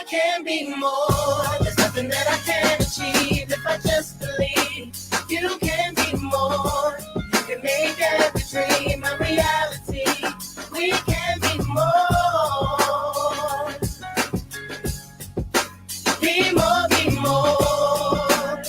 can be more. There's nothing that I can't achieve if I just believe. You can be more. You can make every dream a reality. We can be more. Be more, be more.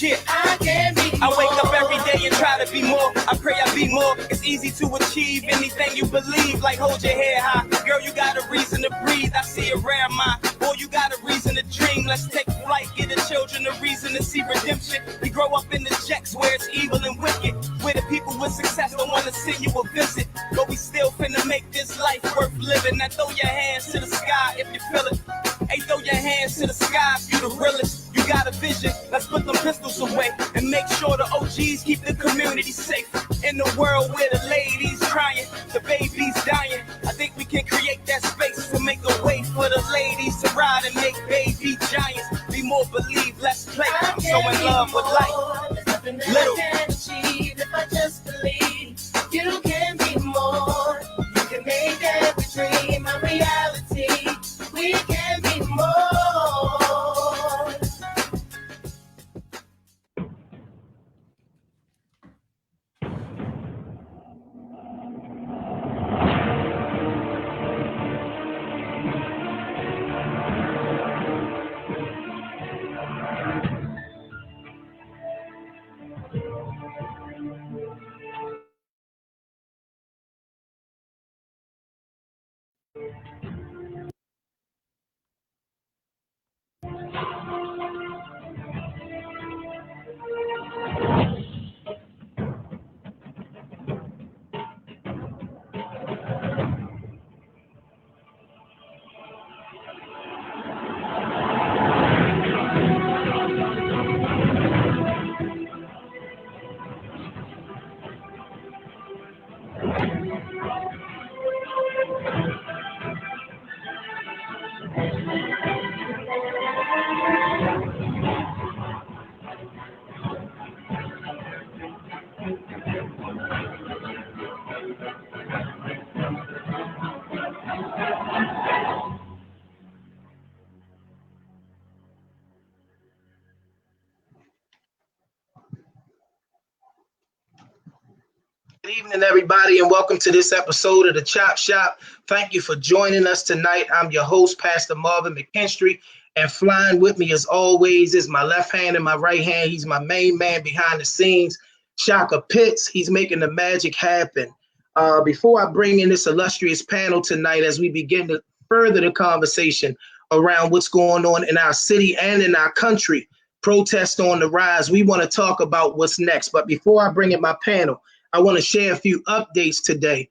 Yeah. I can be more. I wake up every day and try to be more. I pray I be more. It's easy to achieve anything you believe. Like hold your head high. Girl, you got a reason to breathe. I see a rare mind. Boy, you got a reason to dream. Let's take flight. Give the children a reason to see redemption. We grow up in the jacks where it's evil and wicked. Where the people with success don't want to send you a visit. But we still finna make this life worth living. Now throw your hands to the sky if you feel it. Hey, throw your hands to the sky if you the realest. You got a vision, let's put them pistols away and make sure the OGs keep the community safe. In the world where the ladies crying, the babies dying, I think we can create that space to make a way for the ladies to ride and make baby giants. Be more, believe, let's play. I'm so in love with life. There's nothing that I can achieve if I just believe. You can be more. You can make every dream a reality. We can be more. Good evening, everybody, and welcome to this episode of the Chop Shop. Thank you for joining us tonight. I'm your host, Pastor Marvin McKenstry, and flying with me, as always, is my left hand and my right hand. He's my main man behind the scenes, Shaka Pitts. He's making the magic happen. Before I bring in this illustrious panel tonight, as we begin to further the conversation around what's going on in our city and in our country, protest on the rise, we want to talk about what's next. But before I bring in my panel, I want to share a few updates today.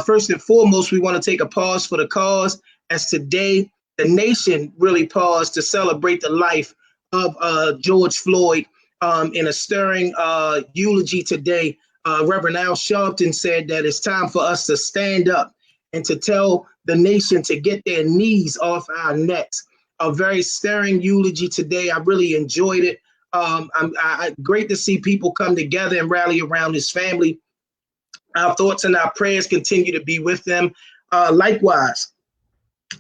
First and foremost, we want to take a pause for the cause, as today the nation really paused to celebrate the life of George Floyd. In a stirring eulogy today, Reverend Al Sharpton said that it's time for us to stand up and to tell the nation to get their knees off our necks. A very stirring eulogy today. I really enjoyed it. Great to see people come together and rally around his family. Our thoughts and our prayers continue to be with them. Likewise,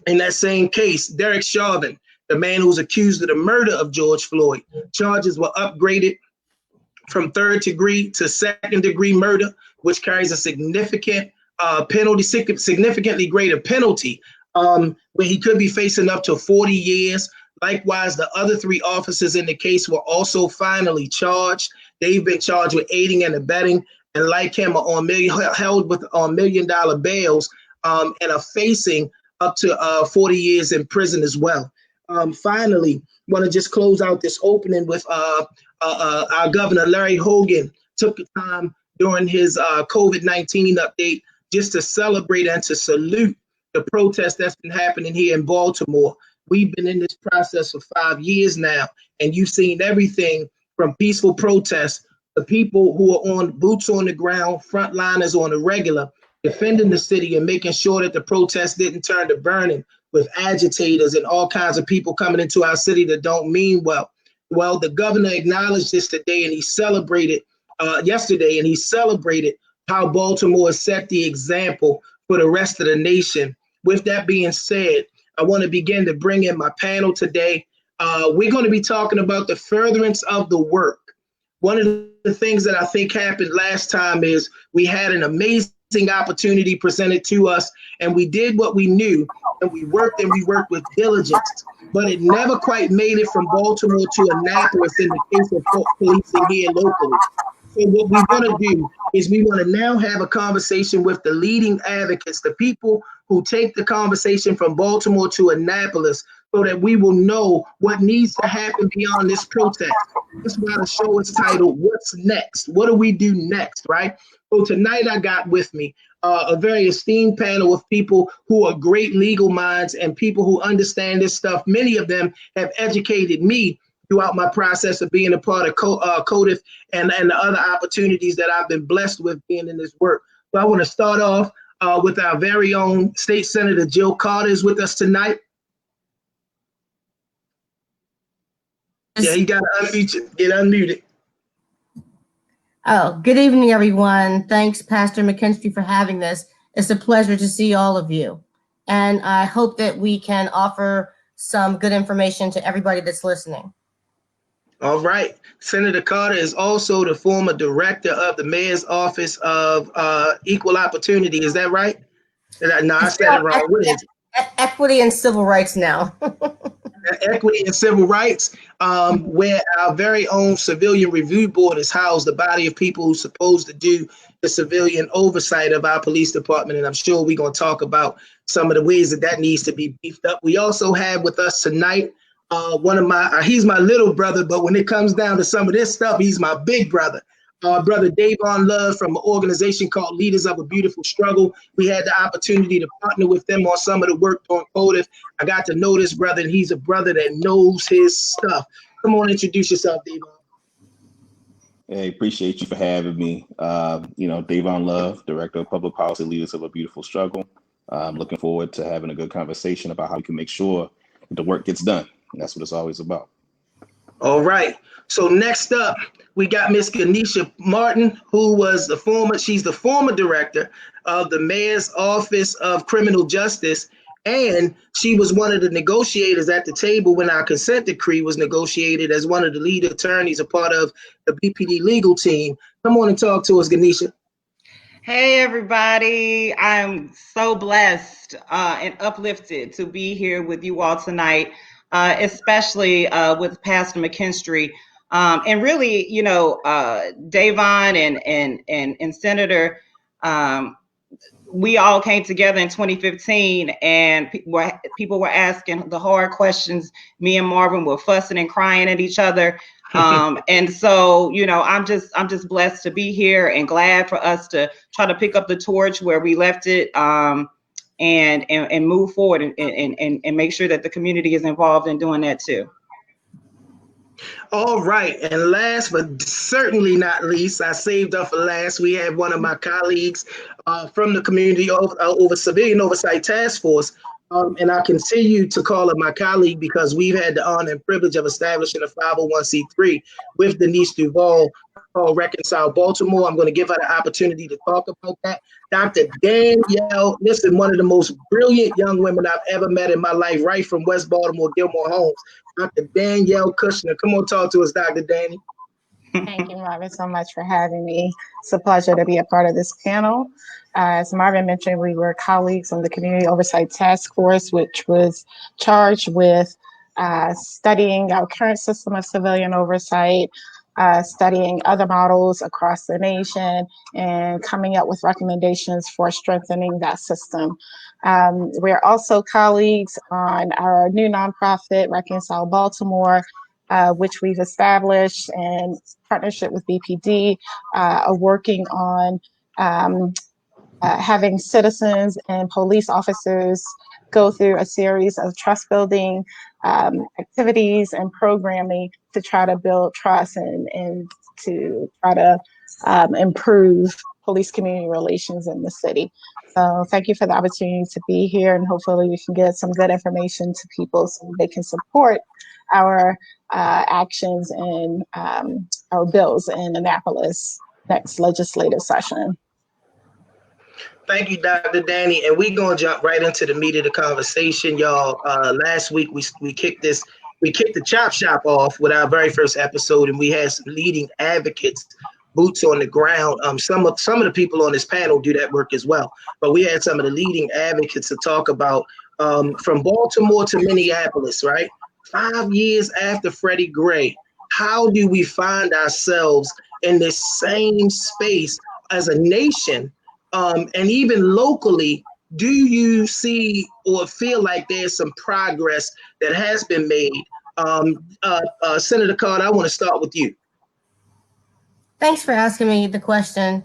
in that same case, Derek Chauvin, the man who was accused of the murder of George Floyd, charges were upgraded from third degree to second degree murder, which carries a significant penalty, significantly greater penalty, where he could be facing up to 40 years. Likewise, the other three officers in the case were also finally charged. They've been charged with aiding and abetting, and like him are held with on $1 million bails, and are facing up to 40 years in prison as well. Finally, want to just close out this opening with our governor, Larry Hogan, took the time during his COVID-19 update just to celebrate and to salute the protest that's been happening here in Baltimore. We've been in this process for 5 years now, and you've seen everything from peaceful protests to people who are on boots on the ground, frontliners on the regular, defending the city and making sure that the protests didn't turn to burning, with agitators and all kinds of people coming into our city that don't mean well. Well, the governor acknowledged this today, and he celebrated yesterday, and he celebrated how Baltimore set the example for the rest of the nation with that being said, I want to begin to bring in my panel today. We're going to be talking about the furtherance of the work. One of the things that I think happened last time is we had an amazing opportunity presented to us, and we did what we knew, and we worked with diligence, but it never quite made it from Baltimore to Annapolis in the case of policing here locally. So what we want to do is we want to now have a conversation with the leading advocates, the people who take the conversation from Baltimore to Annapolis, so that we will know what needs to happen beyond this protest. That's why the show is titled, What's Next? What do we do next, right? So tonight I got with me a very esteemed panel of people who are great legal minds and people who understand this stuff. Many of them have educated me throughout my process of being a part of COTF and the other opportunities that I've been blessed with being in this work. So I want to start off with our very own State Senator Jill Carter is with us tonight. Yeah, you got to unmute, get unmuted. Oh, good evening, everyone. Thanks, Pastor McKenstry, for having this. It's a pleasure to see all of you. And I hope that we can offer some good information to everybody that's listening. All right. Senator Carter is also the former director of the Mayor's Office of Equal Opportunity. Is that right? No, I said it wrong. What is it? Equity and Civil Rights now. Equity and Civil Rights, where our very own Civilian Review Board is housed, the body of people who's supposed to do the civilian oversight of our police department. And I'm sure we're going to talk about some of the ways that needs to be beefed up. We also have with us tonight one of my, he's my little brother, but when it comes down to some of this stuff, he's my big brother. Brother Dayvon Love from an organization called Leaders of a Beautiful Struggle. We had the opportunity to partner with them on some of the work on COTF. I got to know this brother, and he's a brother that knows his stuff. Come on, introduce yourself, Dayvon. Hey, appreciate you for having me. Dayvon Love, Director of Public Policy, Leaders of a Beautiful Struggle. I'm looking forward to having a good conversation about how we can make sure that the work gets done. And that's what it's always about. All right. So next up, we got Miss Anita Martin, who was she's the former director of the Mayor's Office of Criminal Justice, and she was one of the negotiators at the table when our consent decree was negotiated as one of the lead attorneys, a part of the BPD legal team. Come on and talk to us, Ganesha. Hey, everybody. I'm so blessed and uplifted to be here with you all tonight, especially with Pastor McKenstry. And really, Dayvon and Senator, we all came together in 2015, and people were asking the hard questions. Me and Marvin were fussing and crying at each other. And so, I'm just blessed to be here and glad for us to try to pick up the torch where we left it, and move forward and make sure that the community is involved in doing that too. All right, and last but certainly not least, I saved up for last. We have one of my colleagues from the Community over Civilian Oversight Task Force, and I continue to call her my colleague because we've had the honor and privilege of establishing a 501c3 with Denise Duval called Reconcile Baltimore. I'm going to give her the opportunity to talk about that. Dr. Danielle, listen, one of the most brilliant young women I've ever met in my life, right from West Baltimore, Gilmore Homes. Dr. Danielle Kushner. Come on, talk to us, Dr. Danny. Thank you, Marvin, so much for having me. It's a pleasure to be a part of this panel. As Marvin mentioned, we were colleagues on the Community Oversight Task Force, which was charged with studying our current system of civilian oversight, studying other models across the nation, and coming up with recommendations for strengthening that system. We're also colleagues on our new nonprofit, Reconcile Baltimore, which we've established in partnership with BPD, working on having citizens and police officers go through a series of trust building activities and programming to try to build trust and to try to improve police community relations in the city. So thank you for the opportunity to be here, and hopefully we can get some good information to people so they can support our actions and our bills in Annapolis next legislative session. Thank you, Dr. Danny. And we're going to jump right into the meat of the conversation, y'all. Last week, we kicked the Chop Shop off with our very first episode, and we had some leading advocates, boots on the ground. Some of the people on this panel do that work as well. But we had some of the leading advocates to talk about from Baltimore to Minneapolis, right? 5 years after Freddie Gray, how do we find ourselves in this same space as a nation? And even locally, do you see or feel like there's some progress that has been made? Senator Carter, I want to start with you. Thanks for asking me the question.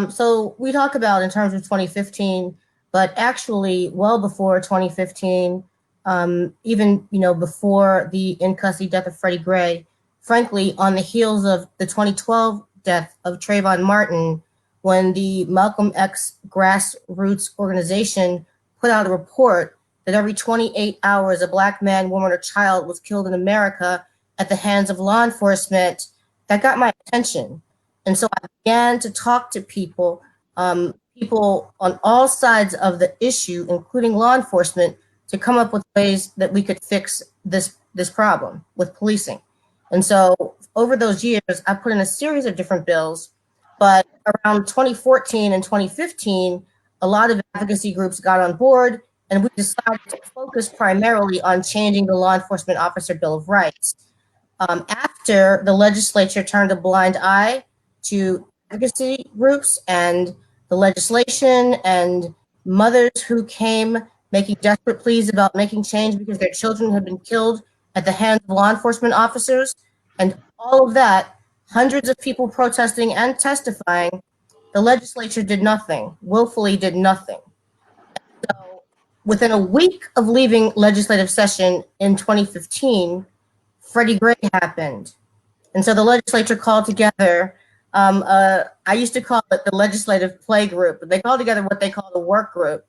So we talk about in terms of 2015, but actually well before 2015, even before the in custody death of Freddie Gray, frankly, on the heels of the 2012 death of Dayvon Martin, when the Malcolm X grassroots organization put out a report that every 28 hours a Black man, woman, or child was killed in America at the hands of law enforcement, that got my attention. And so I began to talk to people on all sides of the issue, including law enforcement, to come up with ways that we could fix this problem with policing. And so over those years, I put in a series of different bills, but around 2014 and 2015, a lot of advocacy groups got on board, and we decided to focus primarily on changing the Law Enforcement Officer Bill of Rights. After the legislature turned a blind eye to advocacy groups and the legislation and mothers who came making desperate pleas about making change because their children had been killed at the hands of law enforcement officers, and all of that, hundreds of people protesting and testifying, the legislature did nothing, willfully did nothing. So within a week of leaving legislative session in 2015, Freddie Gray happened. And so the legislature called together, I used to call it the legislative play group, but they called together what they call the work group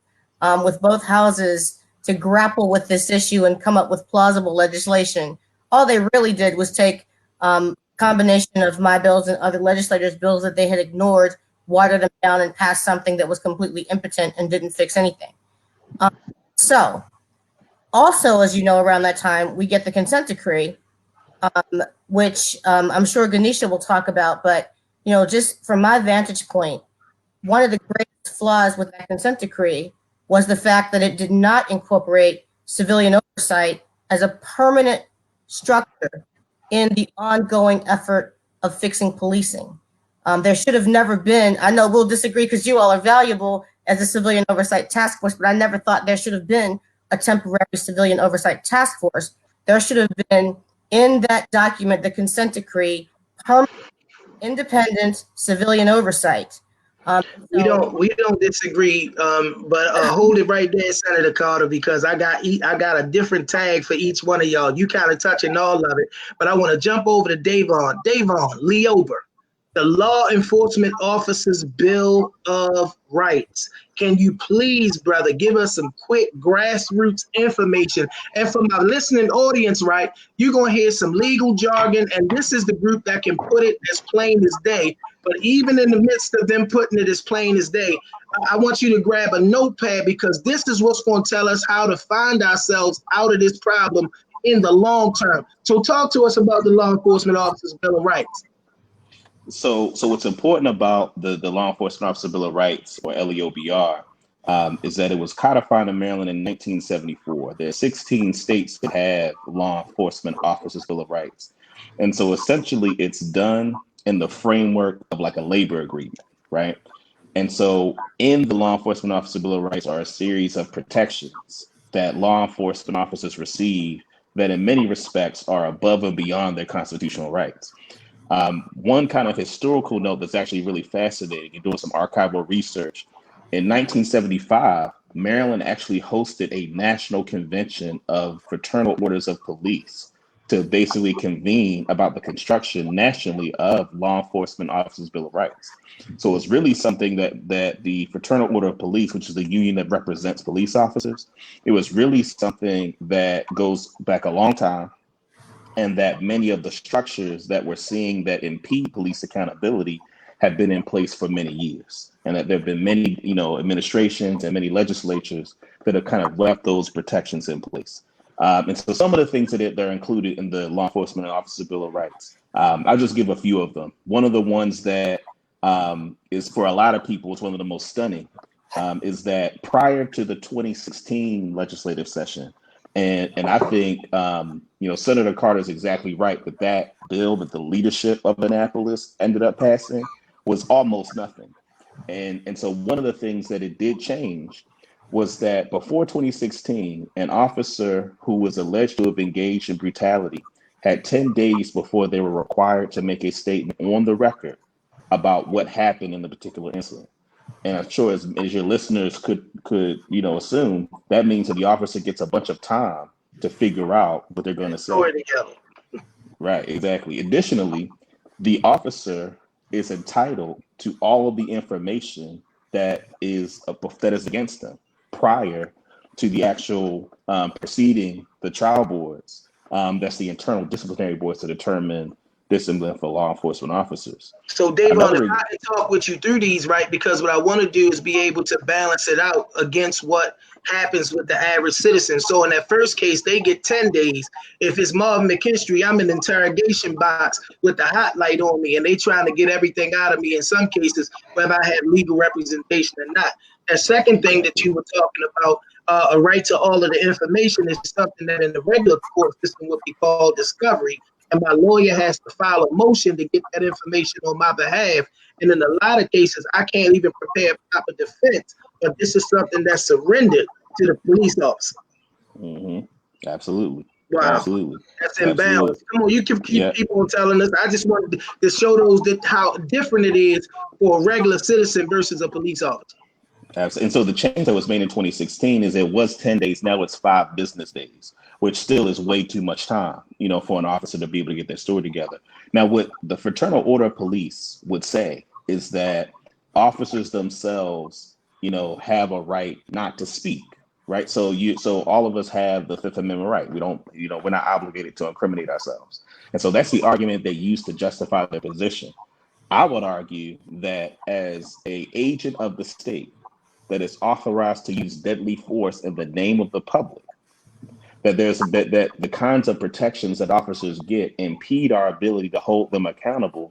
with both houses to grapple with this issue and come up with plausible legislation. All they really did was take combination of my bills and other legislators' bills that they had ignored, watered them down, and passed something that was completely impotent and didn't fix anything. So also, as you know, around that time, we get the consent decree, which I'm sure Ganesha will talk about. But, just from my vantage point, one of the greatest flaws with that consent decree was the fact that it did not incorporate civilian oversight as a permanent structure in the ongoing effort of fixing policing. There should have never been, I know we'll disagree because you all are valuable as a civilian oversight task force, but I never thought there should have been a temporary civilian oversight task force. There should have been in that document, the consent decree, permanent, independent civilian oversight. We don't disagree, but hold it right there, Senator Carter, because I got a different tag for each one of y'all. You kind of touching all of it, but I want to jump over to Dayvon. Dayvon, Lee Ober, the Law Enforcement Officers Bill of Rights. Can you please, brother, give us some quick grassroots information? And for my listening audience, right, you're going to hear some legal jargon, and this is the group that can put it as plain as day. But even in the midst of them putting it as plain as day, I want you to grab a notepad, because this is what's going to tell us how to find ourselves out of this problem in the long term. So talk to us about the Law Enforcement Officers Bill of Rights. So what's important about the Law Enforcement Officer Bill of Rights, or LEOBR, is that it was codified in Maryland in 1974. There are 16 states that have Law Enforcement Officers Bill of Rights. And so essentially it's done in the framework of like a labor agreement, right? And so in the Law Enforcement Officer Bill of Rights are a series of protections that law enforcement officers receive that in many respects are above and beyond their constitutional rights. One kind of historical note that's actually really fascinating, and doing some archival research, in 1975, Maryland actually hosted a national convention of fraternal orders of police to basically convene about the construction nationally of Law Enforcement Officers Bill of Rights. So it's really something that the Fraternal Order of Police, which is the union that represents police officers, it was really something that goes back a long time, and that many of the structures that we're seeing that impede police accountability have been in place for many years. and that there have been many, administrations and many legislatures that have kind of left those protections in place. And so some of the things that are included in the Law Enforcement and Officer Bill of Rights, I'll just give a few of them. One of the ones that is for a lot of people, it's one of the most stunning, is that prior to the 2016 legislative session, and I think, Senator Carter is exactly right that bill that the leadership of Annapolis ended up passing was almost nothing. And so one of the things that it did change was that before 2016, an officer who was alleged to have engaged in brutality had 10 days before they were required to make a statement on the record about what happened in the particular incident. And I'm sure as your listeners could assume, that means that the officer gets a bunch of time to figure out what they're going to say. Right, exactly. Additionally, the officer is entitled to all of the information that is against them prior to the actual proceeding, the trial boards. That's the internal disciplinary boards to determine discipline for law enforcement officers. So, Dayvon, if I can talk with you through these, right? Because what I want to do is be able to balance it out against what happens with the average citizen. So in that first case, they get 10 days. If it's Marvin McKenstry, I'm in an interrogation box with the hot light on me, and they trying to get everything out of me in some cases, whether I had legal representation or not. The second thing that you were talking about, a right to all of the information, is something that in the regular court system would be called discovery. And my lawyer has to file a motion to get that information on my behalf. And in a lot of cases, I can't even prepare a proper defense, but this is something that's surrendered to the police officer. Mm-hmm. Absolutely. Wow. Absolutely. That's imbalance. Come on, you can keep people telling us. I just wanted to show those how different it is for a regular citizen versus a police officer. Absolutely. And so the change that was made in 2016 is it was 10 days. Now it's 5 business days, which still is way too much time, for an officer to be able to get their story together. Now, what the Fraternal Order of Police would say is that officers themselves, have a right not to speak, right? So all of us have the Fifth Amendment right. We don't, we're not obligated to incriminate ourselves. And so that's the argument they use to justify their position. I would argue that as an agent of the state that is authorized to use deadly force in the name of the public, that the kinds of protections that officers get impede our ability to hold them accountable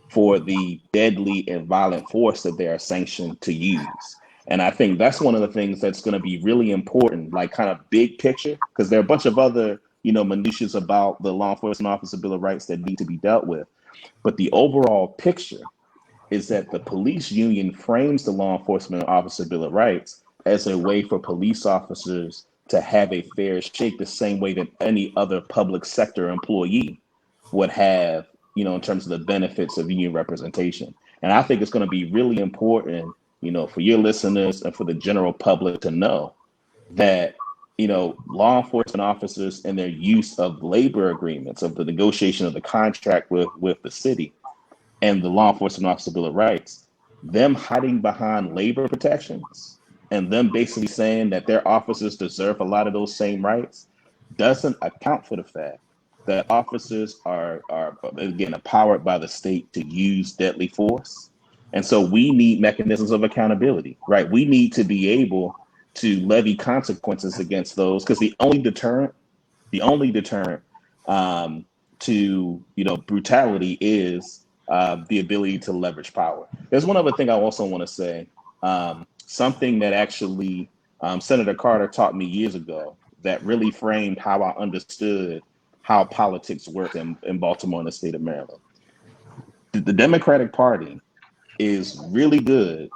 for the deadly and violent force that they are sanctioned to use. And I think that's one of the things that's going to be really important, like kind of big picture, because there are a bunch of other, minutiae about the Law Enforcement Officer Bill of Rights that need to be dealt with. But the overall picture is that the police union frames the Law Enforcement Officer Bill of Rights as a way for police officers to have a fair shake, the same way that any other public sector employee would have, in terms of the benefits of union representation. And I think it's going to be really important, for your listeners and for the general public to know that, law enforcement officers and their use of labor agreements, of the negotiation of the contract with the city and the Law Enforcement Officer Bill of Rights, them hiding behind labor protections and them basically saying that their officers deserve a lot of those same rights doesn't account for the fact that officers are again, empowered by the state to use deadly force. And so we need mechanisms of accountability, right? We need to be able to levy consequences against those, because the only deterrent to, brutality is the ability to leverage power. There's one other thing I also want to say, something that actually Senator Carter taught me years ago that really framed how I understood how politics work in Baltimore and the state of Maryland. The Democratic Party is really good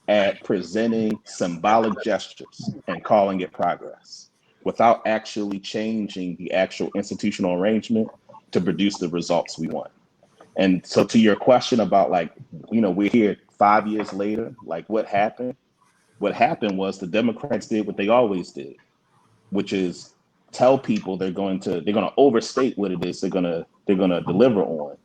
at presenting symbolic gestures and calling it progress without actually changing the actual institutional arrangement to produce the results we want. And so to your question about we're here 5 years later, what happened? What happened was the Democrats did what they always did, which is tell people they're going to overstate what it is they're going to deliver on,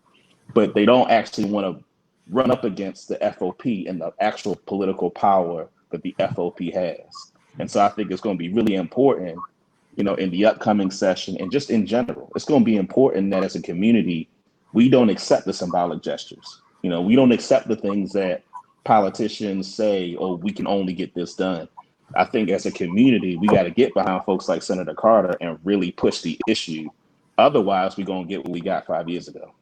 but they don't actually want to run up against the FOP and the actual political power that the FOP has. And so I think it's going to be really important, in the upcoming session and just in general, it's going to be important that as a community, we don't accept the symbolic gestures. We don't accept the things that politicians say, oh, we can only get this done. I think as a community, we got to get behind folks like Senator Carter and really push the issue. Otherwise, we're going to get what we got 5 years ago.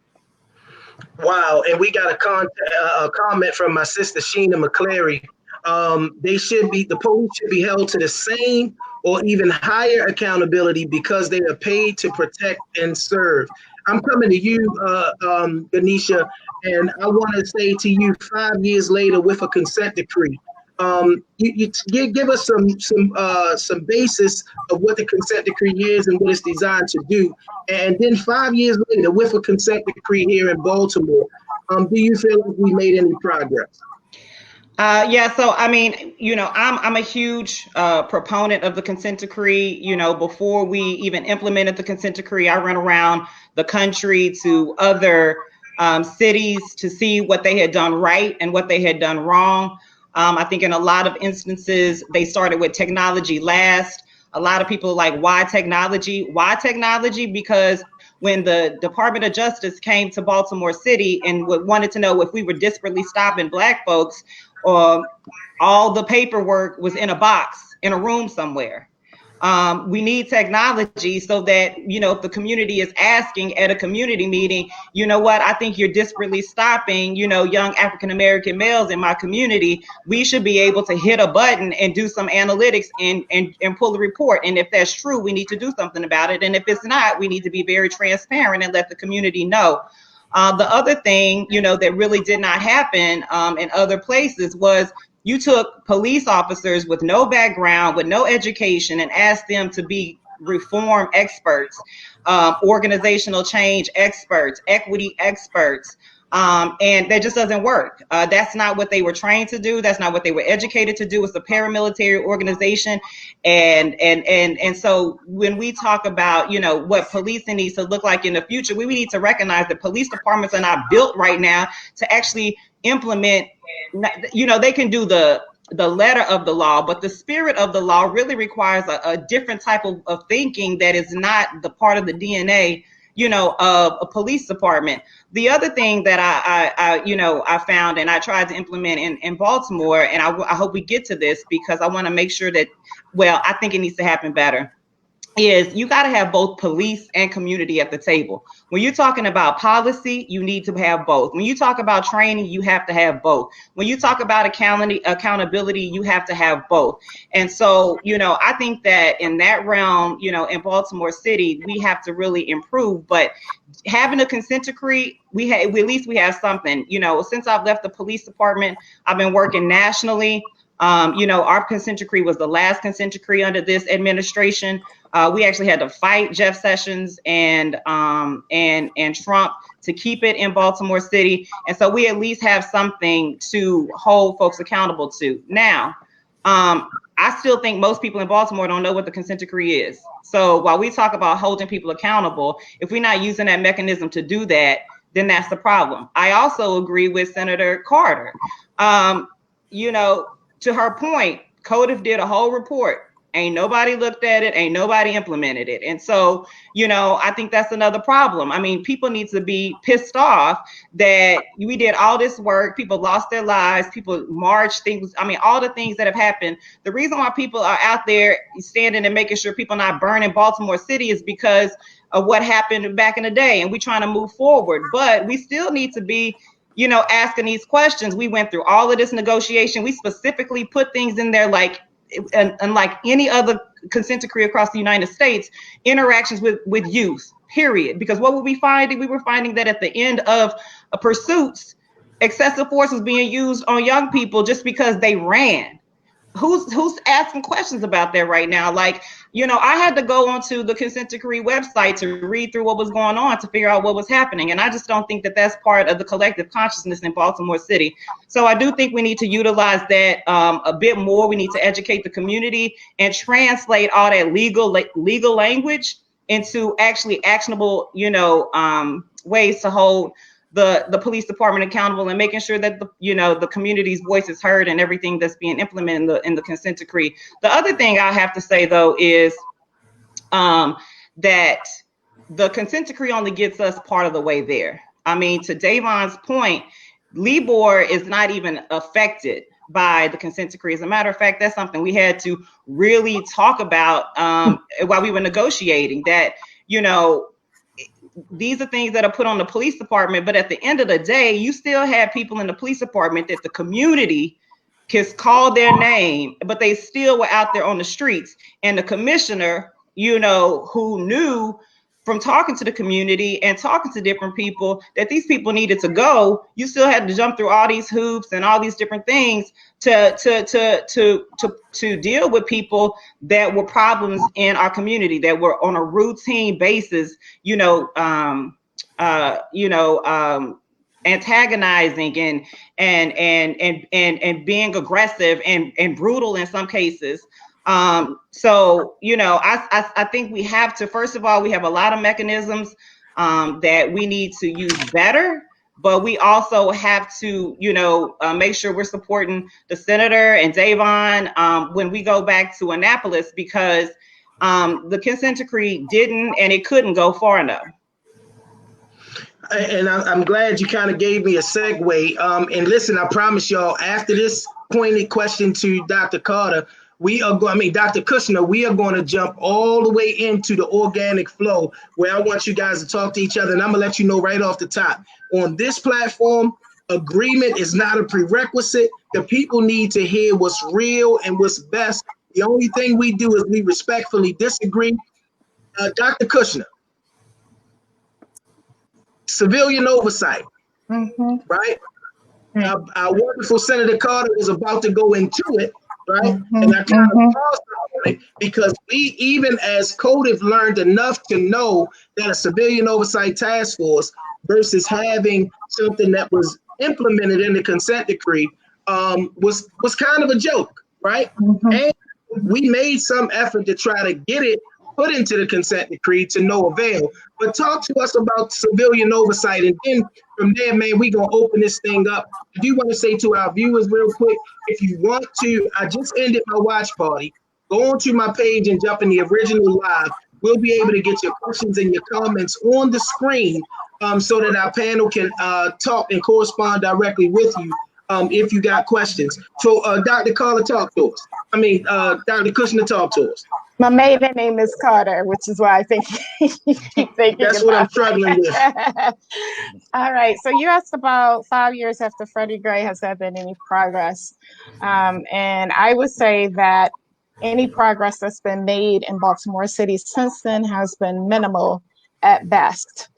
Wow, and we got a comment from my sister Sheena McCleary. The police should be held to the same or even higher accountability because they are paid to protect and serve. I'm coming to you, Ganesha, and I want to say to you, 5 years later with a consent decree, you give us some basis of what the consent decree is and what it's designed to do. And then 5 years later, with a consent decree here in Baltimore, do you feel like we made any progress? Yeah, so I mean, I'm a huge proponent of the consent decree. Before we even implemented the consent decree, I ran around the country to other cities to see what they had done right and what they had done wrong. I think in a lot of instances, they started with technology last. A lot of people are like, why technology? Why technology? Because when the Department of Justice came to Baltimore City and wanted to know if we were desperately stopping Black folks, all the paperwork was in a box in a room somewhere. We need technology so that, if the community is asking at a community meeting, you know what, I think you're desperately stopping, young African-American males in my community. We should be able to hit a button and do some analytics and pull a report. And if that's true, we need to do something about it. And if it's not, we need to be very transparent and let the community know. The other thing, that really did not happen in other places was you took police officers with no background, with no education, and asked them to be reform experts, organizational change experts, equity experts. And that just doesn't work. That's not what they were trained to do. That's not what they were educated to do. It's a paramilitary organization. And so when we talk about, what policing needs to look like in the future, we need to recognize that police departments are not built right now to actually implement. They can do the letter of the law, but the spirit of the law really requires a different type of thinking that is not the part of the DNA, of a police department. The other thing that I found and I tried to implement in Baltimore, and I hope we get to this because I want to make sure that, I think it needs to happen better, is you got to have both police and community at the table. When you're talking about policy, you need to have both. When you talk about training, you have to have both. When you talk about accountability, you have to have both. And so, I think that in that realm, in Baltimore City, we have to really improve. But having a consent decree, at least we have something. Since I've left the police department, I've been working nationally. Our consent decree was the last consent decree under this administration. We actually had to fight Jeff Sessions and Trump to keep it in Baltimore City. And so we at least have something to hold folks accountable to. Now, I still think most people in Baltimore don't know what the consent decree is. So while we talk about holding people accountable, if we're not using that mechanism to do that, then that's the problem. I also agree with Senator Carter. To her point, COTF did a whole report. Ain't nobody looked at it. Ain't nobody implemented it. And so, I think that's another problem. I mean, people need to be pissed off that we did all this work. People lost their lives. People marched things. I mean, all the things that have happened. The reason why people are out there standing and making sure people not burning Baltimore City is because of what happened back in the day. And we're trying to move forward. But we still need to be asking these questions. We went through all of this negotiation. We specifically put things in there like any other consent decree across the United States, interactions with youth, period. Because what were we finding? We were finding that at the end of pursuits, excessive force was being used on young people just because they ran. Who's asking questions about that right now? I had to go onto the consent decree website to read through what was going on to figure out what was happening. And I just don't think that that's part of the collective consciousness in Baltimore City. So I do think we need to utilize that a bit more. We need to educate the community and translate all that legal language into actually actionable, ways to hold the police department accountable and making sure that the community's voice is heard and everything that's being implemented in the consent decree. The other thing I have to say though is that the consent decree only gets us part of the way there. I mean, to Dayvon's point, Lee Board is not even affected by the consent decree. As a matter of fact, that's something we had to really talk about while we were negotiating, that, you know, these are things that are put on the police department, but at the end of the day, you still have people in the police department that the community can call their name, but they still were out there on the streets. And the commissioner, you know, who knew from talking to the community and talking to different people that these people needed to go, you still had to jump through all these hoops and all these different things to deal with people that were problems in our community, that were on a routine basis, antagonizing and being aggressive and brutal in some cases. So, you know, I think we have to, first of all, we have a lot of mechanisms that we need to use better, but we also have to, you know, make sure we're supporting the senator and Dayvon when we go back to Annapolis, because the consent decree didn't and it couldn't go far enough. And I'm glad you kind of gave me a segue. And listen, I promise y'all, after this pointed question to Dr. Carter, Dr. Kushner, we are going to jump all the way into the organic flow, where I want you guys to talk to each other. And I'm going to let you know right off the top, on this platform, agreement is not a prerequisite. The people need to hear what's real and what's best. The only thing we do is we respectfully disagree. Dr. Kushner, civilian oversight, right? Our wonderful Senator Carter was about to go into it, right? And I kind of paused on it because we, even as COTF, learned enough to know that a civilian oversight task force versus having something that was implemented in the consent decree was kind of a joke, right? And we made some effort to try to get it put into the consent decree to no avail. But talk to us about civilian oversight, and then from there, man, we're gonna open this thing up. I do want to say to our viewers real quick, if you want to, I just ended my watch party. Go onto my page and jump in the original live. We'll be able to get your questions and your comments on the screen so that our panel can talk and correspond directly with you if you got questions. So Dr. Carter, talk to us. Dr. Kushner, talk to us. My maiden name is Carter, which is why I think you keep thinking that's what I'm struggling with. All right. So you asked about 5 years after Freddie Gray, has there been any progress? And I would say that any progress that's been made in Baltimore City since then has been minimal at best.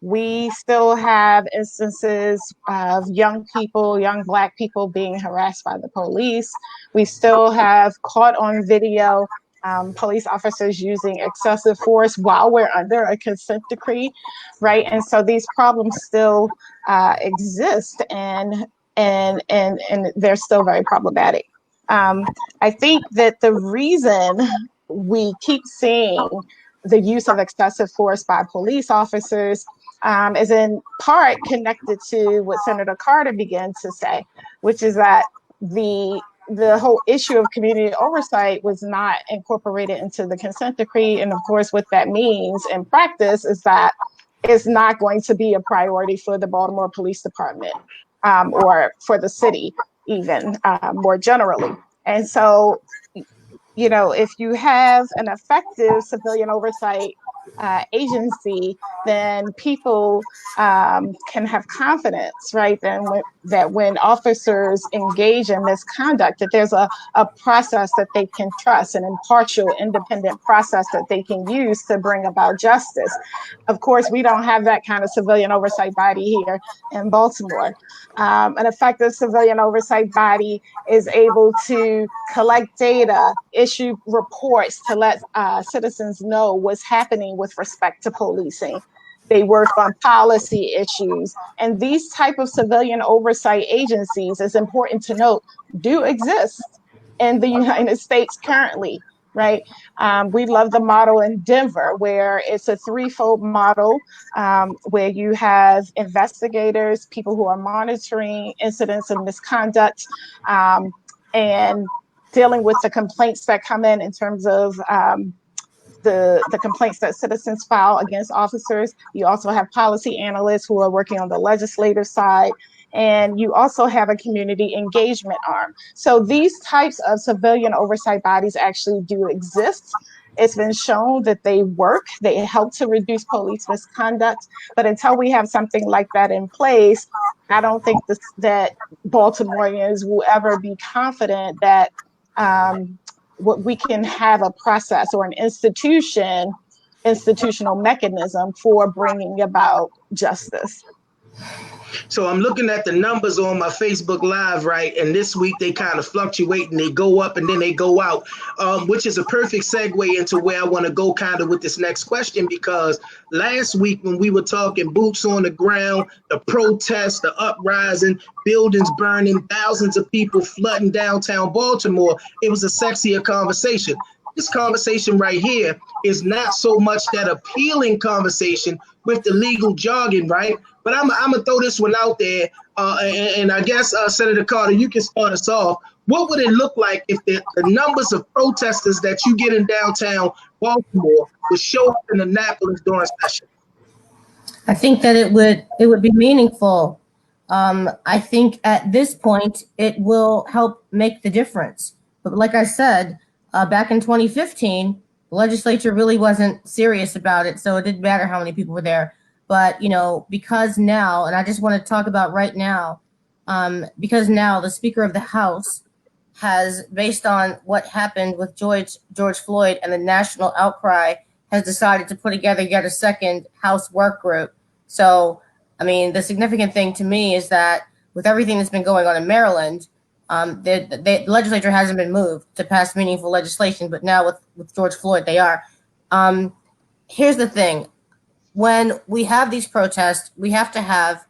We still have instances of young people, young Black people being harassed by the police. We still have caught on video police officers using excessive force while we're under a consent decree, right? And so these problems still exist, and they're still very problematic. I think that the reason we keep seeing the use of excessive force by police officers is in part connected to what Senator Carter began to say, which is that the whole issue of community oversight was not incorporated into the consent decree. And of course, what that means in practice is that it's not going to be a priority for the Baltimore Police Department or for the city, even more generally. And so, you know, if you have an effective civilian oversight agency, then people can have confidence, right? That when officers engage in misconduct, that there's a process that they can trust, an impartial, independent process that they can use to bring about justice. Of course, we don't have that kind of civilian oversight body here in Baltimore. An effective civilian oversight body is able to collect data, issue reports to let citizens know what's happening with respect to policing. They work on policy issues. And these type of civilian oversight agencies, it's important to note, do exist in the United States currently, right? We love the model in Denver, where it's a threefold model, where you have investigators, people who are monitoring incidents of misconduct, and dealing with the complaints that come in terms of the complaints that citizens file against officers. You also have policy analysts who are working on the legislative side. And you also have a community engagement arm. So these types of civilian oversight bodies actually do exist. It's been shown that they work, they help to reduce police misconduct. But until we have something like that in place, I don't think that Baltimoreans will ever be confident that what we can have a process or an institutional mechanism for bringing about justice. So I'm looking at the numbers on my Facebook Live, right? And this week they kind of fluctuate and they go up and then they go out, which is a perfect segue into where I want to go kind of with this next question, because last week when we were talking boots on the ground, the protests, the uprising, buildings burning, thousands of people flooding downtown Baltimore, it was a sexier conversation. This conversation right here is not so much that appealing conversation with the legal jargon, right? But I'm gonna throw this one out there, and I guess Senator Carter, you can start us off. What would it look like if the numbers of protesters that you get in downtown Baltimore would show up in Annapolis during session? I think that it would be meaningful. I think at this point it will help make the difference. But like I said, back in 2015, the legislature really wasn't serious about it, so it didn't matter how many people were there. But, you know, because now, and I just want to talk about right now, because now the Speaker of the House has, based on what happened with George Floyd and the national outcry, has decided to put together yet a second House work group. So, I mean, the significant thing to me is that with everything that's been going on in Maryland, the legislature hasn't been moved to pass meaningful legislation, but now with George Floyd, they are. Here's the thing. When we have these protests, we have to have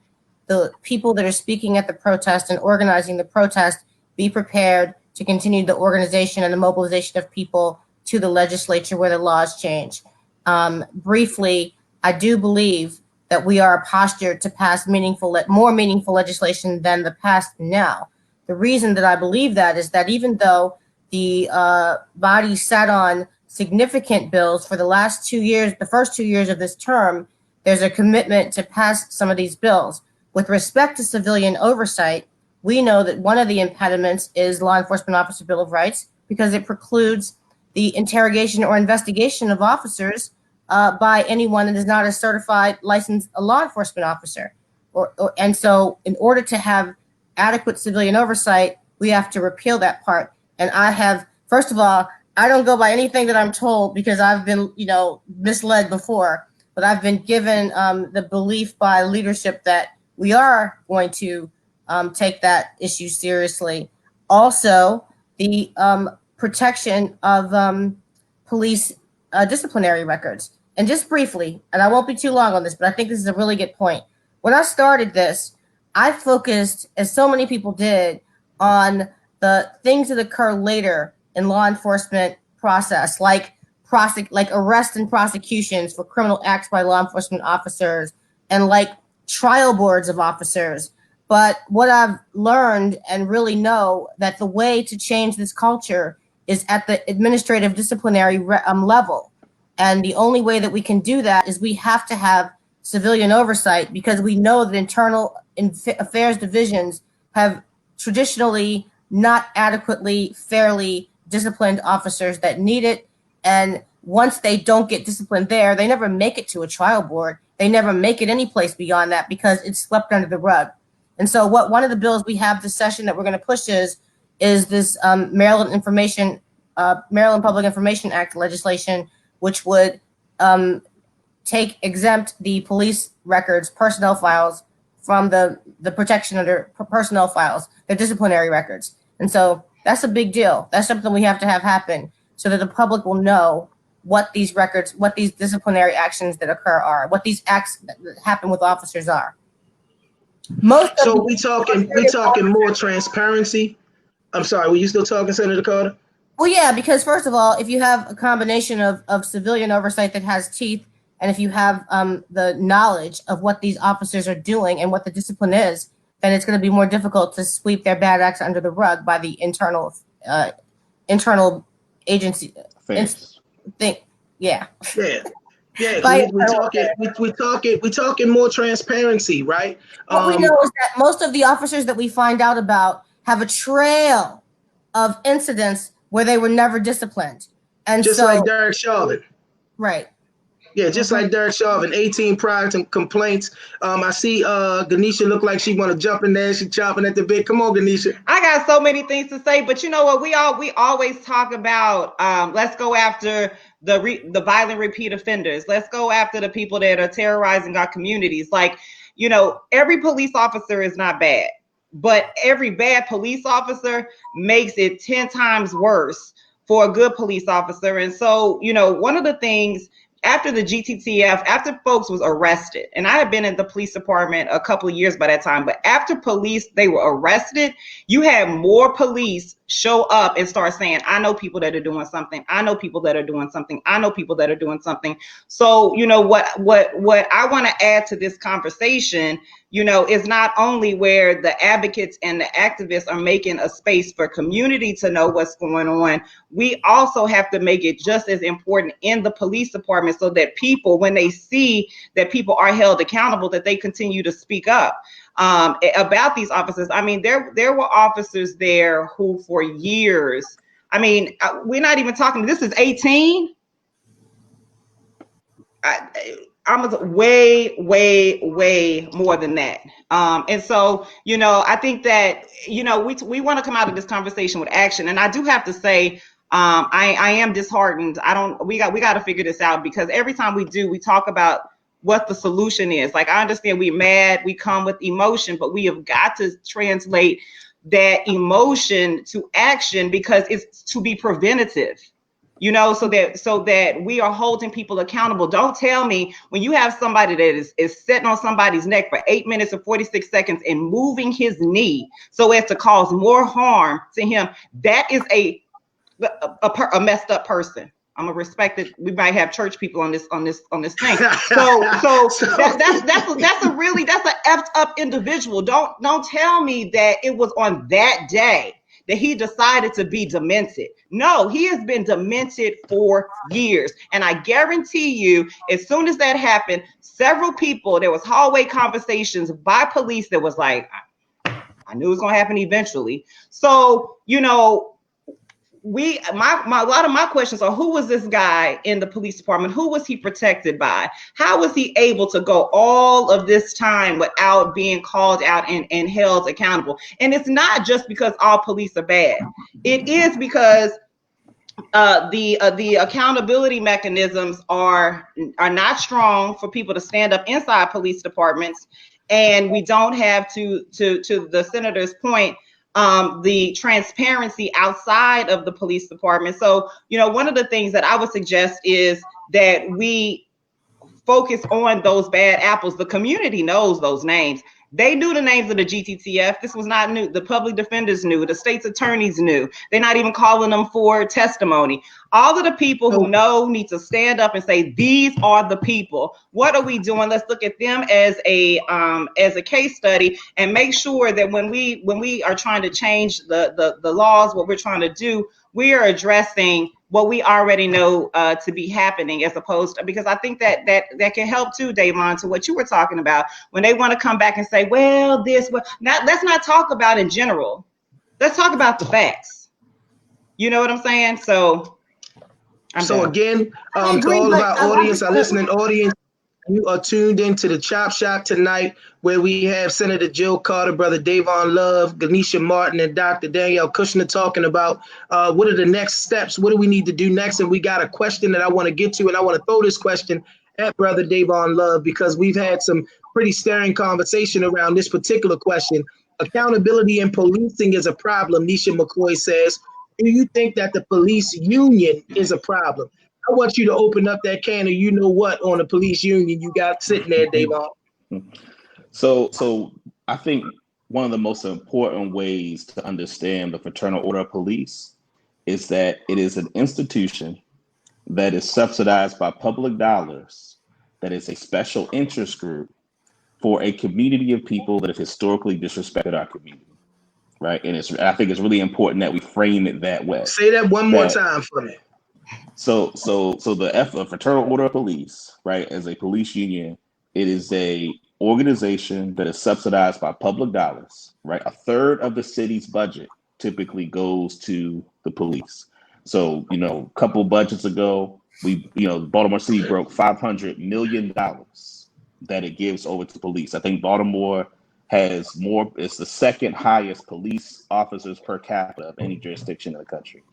the people that are speaking at the protest and organizing the protest be prepared to continue the organization and the mobilization of people to the legislature where the laws change. Briefly, I do believe that we are postured to pass more meaningful legislation than the past now. The reason that I believe that is that even though the body sat on significant bills for the last 2 years, the first 2 years of this term, there's a commitment to pass some of these bills. With respect to civilian oversight, we know that one of the impediments is Law Enforcement Officer Bill of Rights, because it precludes the interrogation or investigation of officers by anyone that is not a certified licensed law enforcement officer. And so in order to have adequate civilian oversight, we have to repeal that part. And first of all, I don't go by anything that I'm told because I've been, misled before, but I've been given the belief by leadership that we are going to take that issue seriously. Also, the protection of police disciplinary records. And just briefly, and I won't be too long on this, but I think this is a really good point. When I started this, I focused, as so many people did, on the things that occur later in law enforcement process, like arrests and prosecutions for criminal acts by law enforcement officers, and like trial boards of officers. But what I've learned and really know that the way to change this culture is at the administrative disciplinary level. And the only way that we can do that is we have to have civilian oversight, because we know that internal affairs divisions have traditionally not adequately, fairly disciplined officers that need it. And once they don't get disciplined there, they never make it to a trial board. They never make it any place beyond that because it's swept under the rug. And so one of the bills we have this session that we're going to push is this Maryland Public Information Act legislation, which would exempt the police records, personnel files, from the protection under personnel files, the disciplinary records. And so that's a big deal. That's something we have to have happen so that the public will know what these records, what these disciplinary actions that occur are, what these acts that happen with officers are. So we talking more transparency. I'm sorry, were you still talking, Senator Carter? Well, yeah, because first of all, if you have a combination of civilian oversight that has teeth, and if you have the knowledge of what these officers are doing and what the discipline is, then it's going to be more difficult to sweep their bad acts under the rug by the internal agency thing. Yeah. Yeah. Yeah, Fight we talking more transparency, right? What we know is that most of the officers that we find out about have a trail of incidents where they were never disciplined. And just so, like Derek Chauvin. right. Yeah, just like Derek Chauvin, 18 prior complaints. I see Ganesha look like she want to jump in there. She chopping at the bit. Come on, Ganesha. I got so many things to say, but you know what? We always talk about let's go after the violent repeat offenders. Let's go after the people that are terrorizing our communities. Like, you know, every police officer is not bad, but every bad police officer makes it 10 times worse for a good police officer. And so, you know, one of the things after the GTTF, after folks was arrested, and I had been in the police department a couple of years by that time, but after they were arrested, you had more police show up and start saying, I know people that are doing something. I know people that are doing something. I know people that are doing something. So, you know, what I want to add to this conversation, you know, is not only where the advocates and the activists are making a space for community to know what's going on, we also have to make it just as important in the police department so that people, when they see that people are held accountable, that they continue to speak up about these officers. I mean, there were officers there who for years, I mean, we're not even talking, this is 18. I'm way more than that. And so, you know, I think that, you know, we want to come out of this conversation with action. And I do have to say, I am disheartened. We got to figure this out, because every time we do, we talk about what the solution is. Like, I understand we mad, we come with emotion, but we have got to translate that emotion to action, because it's to be preventative. You know, so that we are holding people accountable. Don't tell me when you have somebody that is sitting on somebody's neck for 8 minutes and 46 seconds and moving his knee so as to cause more harm to him, that is a messed up person. I'm gonna respect it. We might have church people on this thing. So that's an effed up individual. Don't tell me that it was on that day that he decided to be demented. No, he has been demented for years. And I guarantee you, as soon as that happened, several people, there was hallway conversations by police that was like, I knew it was gonna happen eventually. So, you know, a lot of my questions are, who was this guy in the police department? Who was he protected by? How was he able to go all of this time without being called out and held accountable? And it's not just because all police are bad. It is because the accountability mechanisms are not strong for people to stand up inside police departments, and we don't have, to the senator's point, the transparency outside of the police department. So, you know, one of the things that I would suggest is that we focus on those bad apples. The community knows those names. They knew the names of the GTTF. This was not new. The public defenders knew. The state's attorneys knew. They're not even calling them for testimony. All of the people who know need to stand up and say, these are the people. What are we doing? Let's look at them as a case study, and make sure that when we are trying to change the laws, what we're trying to do, we are addressing what we already know to be happening, as opposed to, because I think that can help too, Dayvon, to what you were talking about, when they want to come back and say, well, let's not talk about in general. Let's talk about the facts. You know what I'm saying? So again, to all of our audience, our listening audience, you are tuned into the Chop Shop tonight, where we have Senator Jill Carter, Brother Dayvon Love, Anita Martin, and Dr. Danielle Kushner talking about what are the next steps, what do we need to do next. And we got a question that I want to get to, and I want to throw this question at Brother Dayvon Love, because we've had some pretty stirring conversation around this particular question. Accountability in policing is a problem, Nisha McCoy says. Do you think that the police union is a problem? I want you to open up that can of you-know-what on the police union you got sitting there, Dayvon. So I think one of the most important ways to understand the Fraternal Order of Police is that it is an institution that is subsidized by public dollars, that is a special interest group for a community of people that have historically disrespected our community, right? And I think it's really important that we frame it that way. Say that one more time for me. The Fraternal Order of Police, right, as a police union, it is a organization that is subsidized by public dollars, right? A third of the city's budget typically goes to the police. So, a couple budgets ago, Baltimore City broke $500 million that it gives over to police. I think Baltimore has more, it's the second highest police officers per capita of any jurisdiction in the country.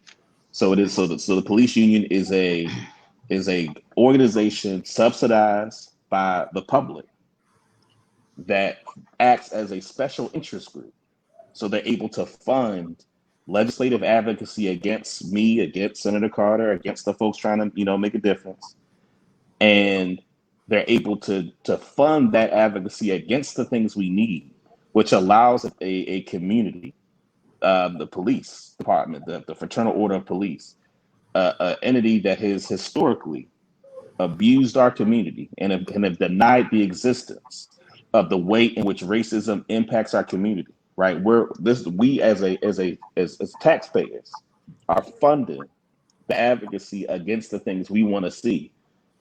So it is. So the police union is a organization subsidized by the public that acts as a special interest group. So they're able to fund legislative advocacy against me, against Senator Carter, against the folks trying to make a difference, and they're able to fund that advocacy against the things we need, which allows a community, the police department, the Fraternal Order of Police, an entity that has historically abused our community and have denied the existence of the way in which racism impacts our community. Right, we as taxpayers are funding the advocacy against the things we want to see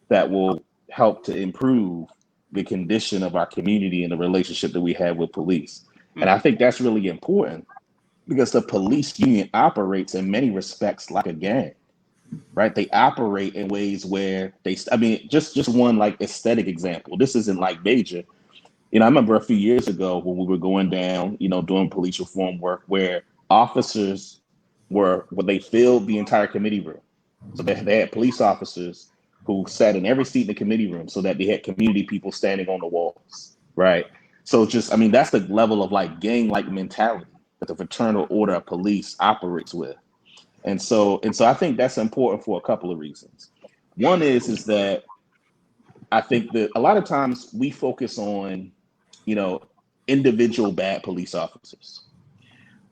that will help to improve the condition of our community and the relationship that we have with police. And I think that's really important because the police union operates in many respects like a gang, right? They operate in ways where just one like aesthetic example. This isn't like major. I remember a few years ago when we were going down, doing police reform work where officers they filled the entire committee room. So they had police officers who sat in every seat in the committee room so that they had community people standing on the walls, right? So that's the level of like gang-like mentality that the Fraternal Order of Police operates with. And so I think that's important for a couple of reasons. One is that I think that a lot of times we focus on, individual bad police officers.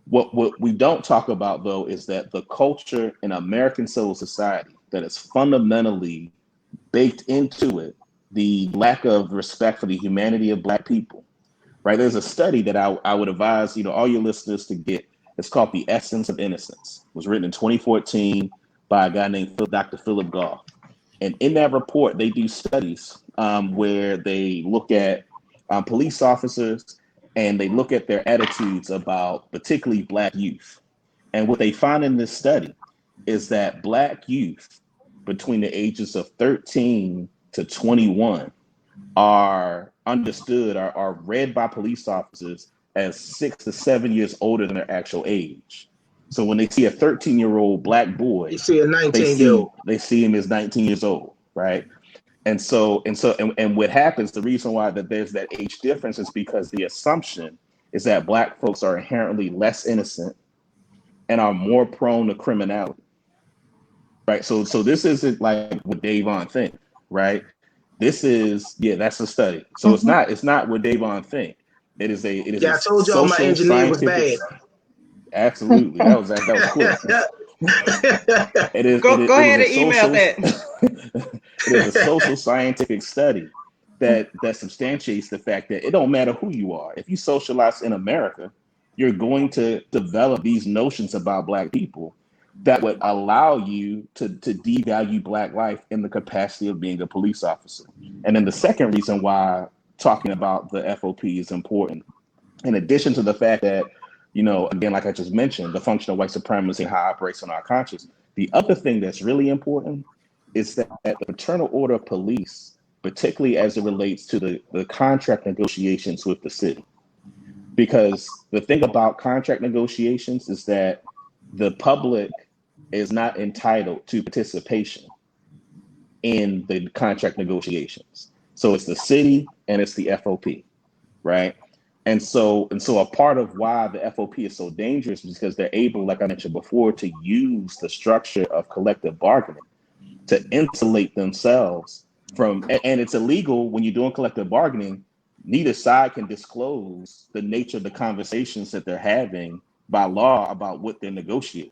What we don't talk about, though, is that the culture in American civil society that is fundamentally baked into it, the lack of respect for the humanity of Black people, right? There's a study that I would advise, all your listeners to get. It's called The Essence of Innocence. It was written in 2014 by a guy named Dr. Philip Goff. And in that report, they do studies where they look at police officers and they look at their attitudes about particularly Black youth. And what they find in this study is that Black youth between the ages of 13 to 21 are understood, are read by police officers as 6 to 7 years older than their actual age. So when they see a 13-year-old Black boy, you see a 19-year-old. They see him as 19 years old, right? And what happens, the reason why that there's that age difference is because the assumption is that Black folks are inherently less innocent and are more prone to criminality, right? So this isn't like what Dayvon think, right? This is, that's a study. So it's not what Dayvon think. It is a I told y'all my engineer was bad. Absolutely, that was quick. Go ahead and email that. It is a social scientific study that substantiates the fact that it don't matter who you are. If you socialize in America, you're going to develop these notions about Black people that would allow you to devalue Black life in the capacity of being a police officer. And then the second reason why talking about the FOP is important, in addition to the fact that, again, like I just mentioned, the function of white supremacy and how it operates on our conscience, the other thing that's really important is that the Fraternal Order of Police, particularly as it relates to the contract negotiations with the city. Because the thing about contract negotiations is that the public is not entitled to participation in the contract negotiations. So it's the city and it's the FOP, right? And so a part of why the FOP is so dangerous is because they're able, like I mentioned before, to use the structure of collective bargaining to insulate themselves from, and it's illegal when you're doing collective bargaining. Neither side can disclose the nature of the conversations that they're having by law about what they're negotiating.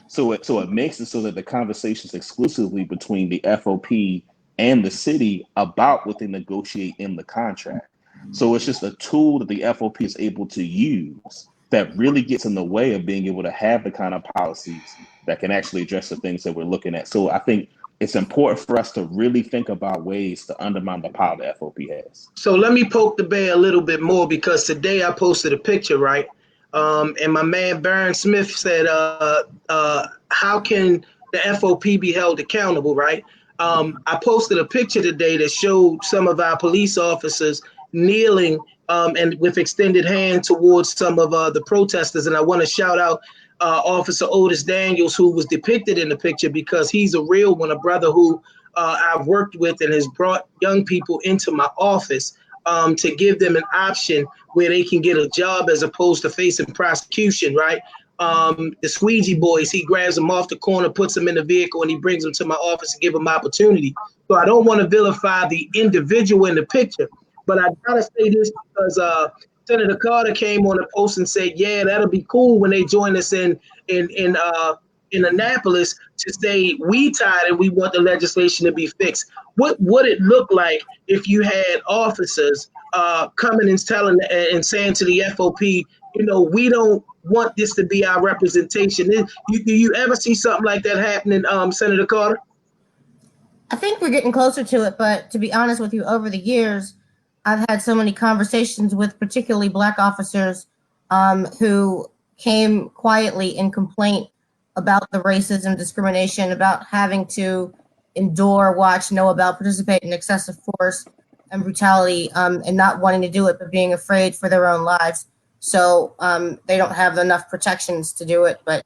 So it makes it so that the conversations exclusively between the FOP and the city about what they negotiate in the contract. So it's just a tool that the FOP is able to use that really gets in the way of being able to have the kind of policies that can actually address the things that we're looking at. So I think it's important for us to really think about ways to undermine the power the FOP has. So let me poke the bear a little bit more, because today I posted a picture, right? And my man Baron Smith said, how can the FOP be held accountable, right? I posted a picture today that showed some of our police officers kneeling and with extended hand towards some of the protesters. And I want to shout out Officer Otis Daniels, who was depicted in the picture, because he's a real one, a brother who I've worked with and has brought young people into my office to give them an option where they can get a job as opposed to facing prosecution, right? The squeegee boys, he grabs them off the corner, puts them in the vehicle, and he brings them to my office to give them opportunity. So I don't want to vilify the individual in the picture, but I gotta say this because Senator Carter came on the post and said, yeah, that'll be cool when they join us in Annapolis to say we tied and we want the legislation to be fixed. What would it look like if you had officers coming and telling and saying to the FOP, you know, we don't want this to be our representation? Do you ever see something like that happening, Senator Carter? I think we're getting closer to it, but to be honest with you, over the years, I've had so many conversations with particularly Black officers who came quietly in complaint about the racism, discrimination, about having to endure, watch, know about, participate in excessive force and brutality, and not wanting to do it, but being afraid for their own lives. So they don't have enough protections to do it, but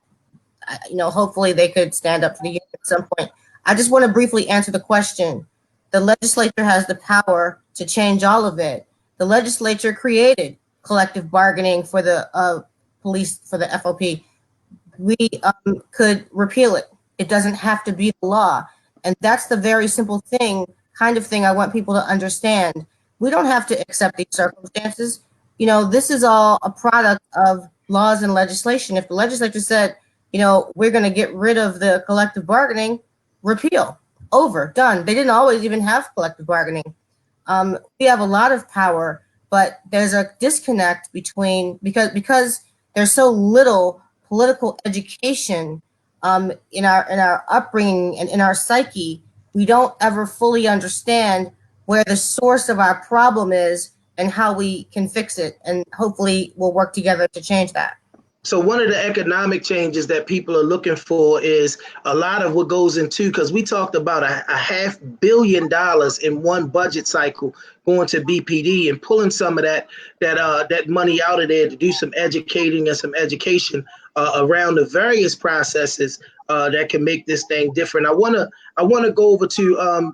you know, hopefully they could stand up for the union at some point. I just want to briefly answer the question. The legislature has the power to change all of it. The legislature created collective bargaining for the police, for the FOP. We could repeal it. It doesn't have to be the law. And that's the very simple kind of thing I want people to understand. We don't have to accept these circumstances. You know, this is all a product of laws and legislation. If the legislature said, you know, we're going to get rid of the collective bargaining, repeal, over, done. They didn't always even have collective bargaining. We have a lot of power, but there's a disconnect between, because there's so little political education in our upbringing and in our psyche, we don't ever fully understand where the source of our problem is and how we can fix it. And hopefully we'll work together to change that. So one of the economic changes that people are looking for is a lot of what goes into, because we talked about a $500 million in one budget cycle going to BPD and pulling some of that money out of there to do some educating and some education around the various processes that can make this thing different. I want to go over to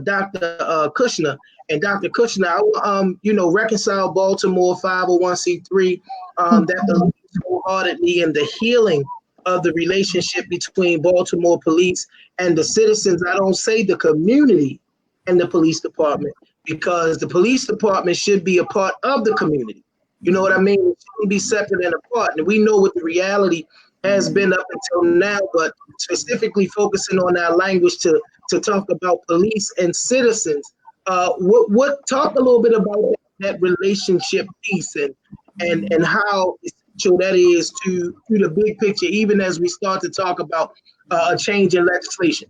Dr. Kushner. And Dr. Kushner, you know, Reconcile Baltimore 501c3, that believes wholeheartedly in the healing of the relationship between Baltimore police and the citizens. I don't say the community and the police department, because the police department should be a part of the community. You know what I mean? It shouldn't be separate and apart. And we know what the reality has been up until now, but specifically focusing on our language to talk about police and citizens. What talk a little bit about that relationship piece and how essential that is to the big picture, even as we start to talk about a change in legislation.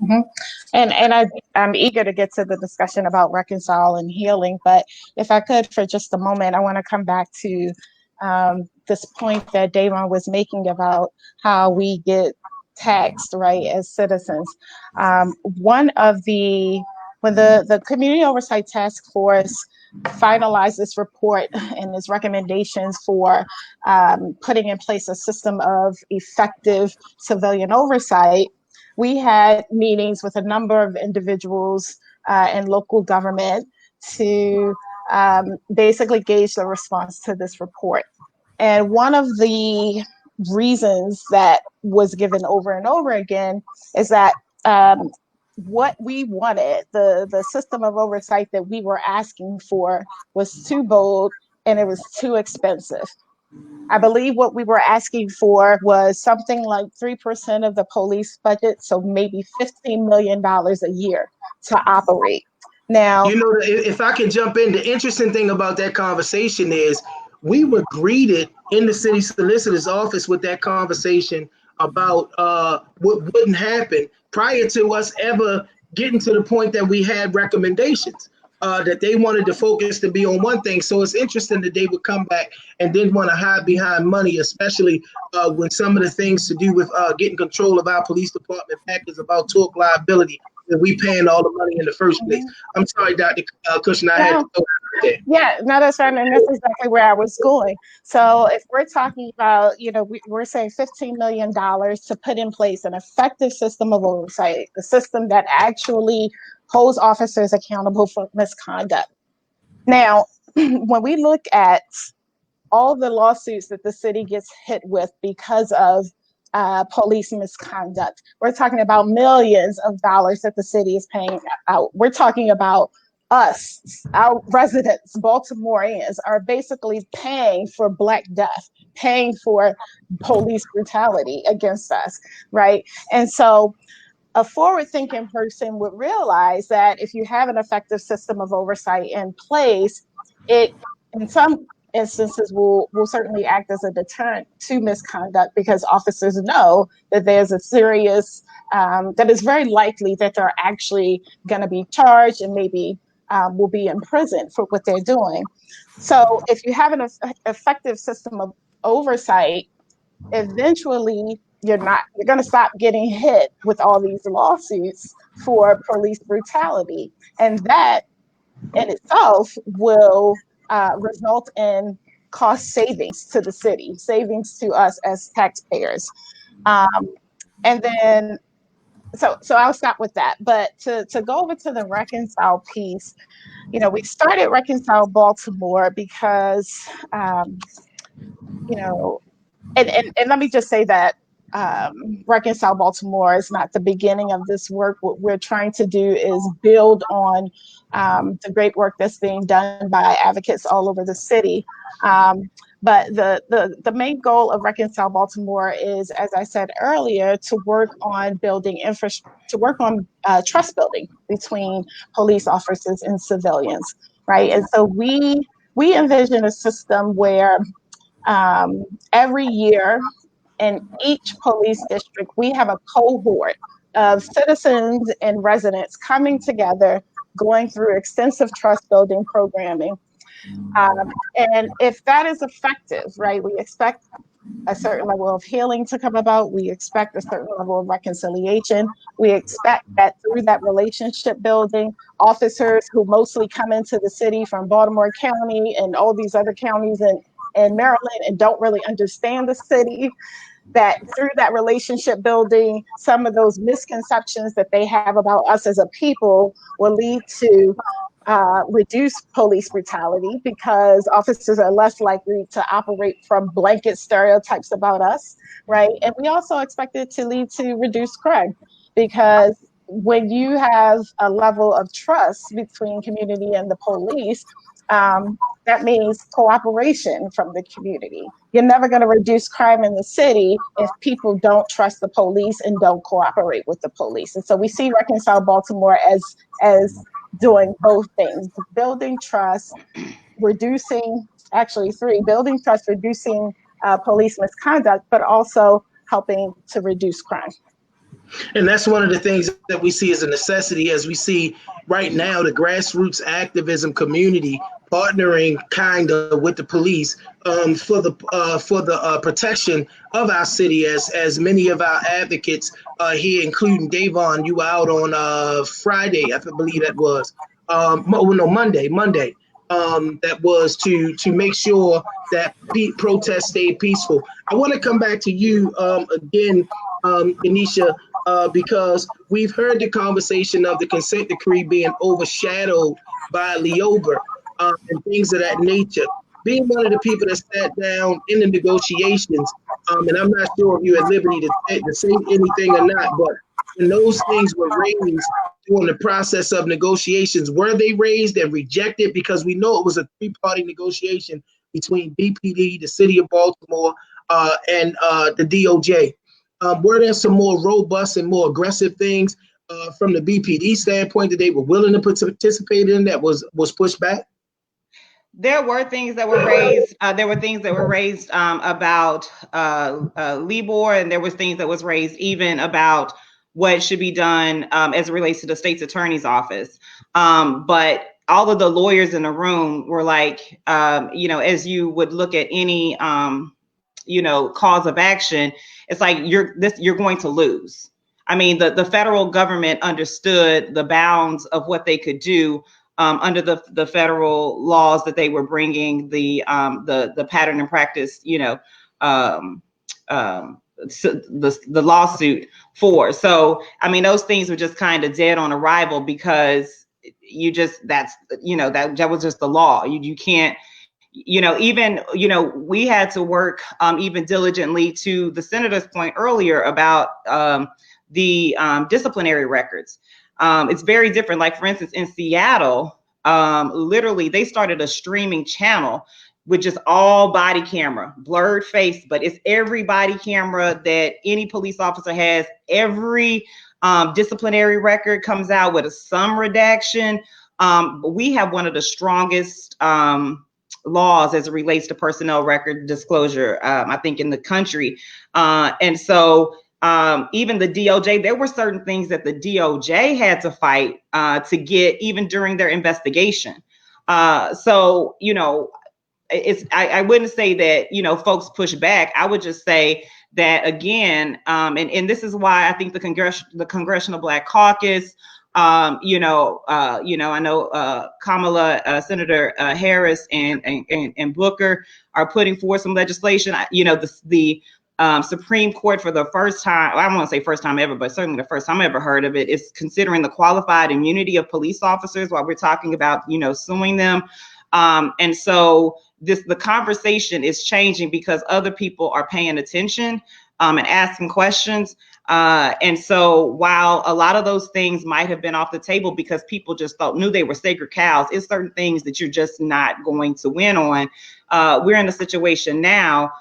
Mm-hmm. And I'm eager to get to the discussion about Reconcile and healing, but if I could for just a moment, I want to come back to this point that Dayvon was making about how we get taxed, right, as citizens. When the Community Oversight Task Force finalized this report and its recommendations for putting in place a system of effective civilian oversight, we had meetings with a number of individuals and local government to basically gauge the response to this report. And one of the reasons that was given over and over again is that what we wanted, the system of oversight that we were asking for, was too bold and it was too expensive. I believe what we were asking for was something like 3% of the police budget, so maybe $15 million a year to operate. Now, you know, if I can jump in, the interesting thing about that conversation is we were greeted in the city solicitor's office with that conversation about what wouldn't happen prior to us ever getting to the point that we had recommendations. That they wanted the focus to be on one thing. So it's interesting that they would come back and didn't want to hide behind money, especially when some of the things to do with getting control of our police department back is about tort liability, that we paying all the money in the first place. I'm sorry, Dr. Kushner, I had to throw that there. Yeah, no, that's right. And that's exactly where I was going. So if we're talking about, we're saying $15 million to put in place an effective system of oversight, a system that actually holds officers accountable for misconduct. Now, when we look at all the lawsuits that the city gets hit with because of police misconduct, we're talking about millions of dollars that the city is paying out. We're talking about us, our residents, Baltimoreans, are basically paying for Black Death, paying for police brutality against us, right? And so a forward-thinking person would realize that if you have an effective system of oversight in place, it, in some instances, will certainly act as a deterrent to misconduct, because officers know that there's a serious, that it's very likely that they're actually going to be charged and maybe will be in prison for what they're doing. So if you have an effective system of oversight, eventually you're going to stop getting hit with all these lawsuits for police brutality. And that in itself will result in cost savings to the city, savings to us as taxpayers. And then, so I'll stop with that. But to go over to the Reconcile piece, we started Reconcile Baltimore because, and let me just say that Reconcile Baltimore is not the beginning of this work. What we're trying to do is build on the great work that's being done by advocates all over the city. But the main goal of Reconcile Baltimore is, as I said earlier, to work on building trust building between police officers and civilians, right? And so we envision a system where every year in each police district, we have a cohort of citizens and residents coming together, going through extensive trust building programming. And if that is effective, right, we expect a certain level of healing to come about. We expect a certain level of reconciliation. We expect that through that relationship building, officers who mostly come into the city from Baltimore County and all these other counties in Maryland and don't really understand the city, that through that relationship building, some of those misconceptions that they have about us as a people will lead to reduce police brutality, because officers are less likely to operate from blanket stereotypes about us, right? And we also expect it to lead to reduced crime, because when you have a level of trust between community and the police, that means cooperation from the community. You're never going to reduce crime in the city if people don't trust the police and don't cooperate with the police. And so we see Reconcile Baltimore as doing both things: building trust, reducing police misconduct, but also helping to reduce crime. And that's one of the things that we see as a necessity, as we see right now, the grassroots activism community partnering kind of with the police for the protection of our city, as many of our advocates here, including Dayvon, you were out on Friday, I believe that was, Monday. That was to make sure that protests stayed peaceful. I want to come back to you again, Ganesha, because we've heard the conversation of the consent decree being overshadowed by Leober and things of that nature. Being one of the people that sat down in the negotiations, and I'm not sure if you're at liberty to say anything or not, but when those things were raised during the process of negotiations, were they raised and rejected? Because we know it was a three-party negotiation between BPD, the city of Baltimore, and the DOJ. Were there some more robust and more aggressive things from the BPD standpoint that they were willing to participate in that was pushed back? There were things that were raised. There were things that were raised about Libor, and there was things that was raised even about what should be done as it relates to the state's attorney's office. But all of the lawyers in the room were like, as you would look at any, cause of action, it's like you're going to lose. I mean, the federal government understood the bounds of what they could do under the federal laws that they were bringing the pattern and practice, the lawsuit for. So, I mean, those things were just kind of dead on arrival because that was just the law. You can't, we had to work even diligently to the senator's point earlier about the disciplinary records. It's very different. Like, for instance, in Seattle, literally they started a streaming channel with just all body camera, blurred face, but it's every body camera that any police officer has. Every disciplinary record comes out with some redaction. We have one of the strongest laws as it relates to personnel record disclosure, I think, in the country. And so even the DOJ, there were certain things that the DOJ had to fight to get even during their investigation. So, I wouldn't say that, folks push back. I would just say that, again, and this is why I think the Congressional Black Caucus, I know Kamala, Senator Harris and Booker are putting forth some legislation. The Supreme Court, for the first time, I don't want to say first time ever, but certainly the first time I ever heard of it, is considering the qualified immunity of police officers while we're talking about, suing them. And so the conversation is changing because other people are paying attention and asking questions. And so while a lot of those things might have been off the table because people just knew they were sacred cows, it's certain things that you're just not going to win on. We're in a situation now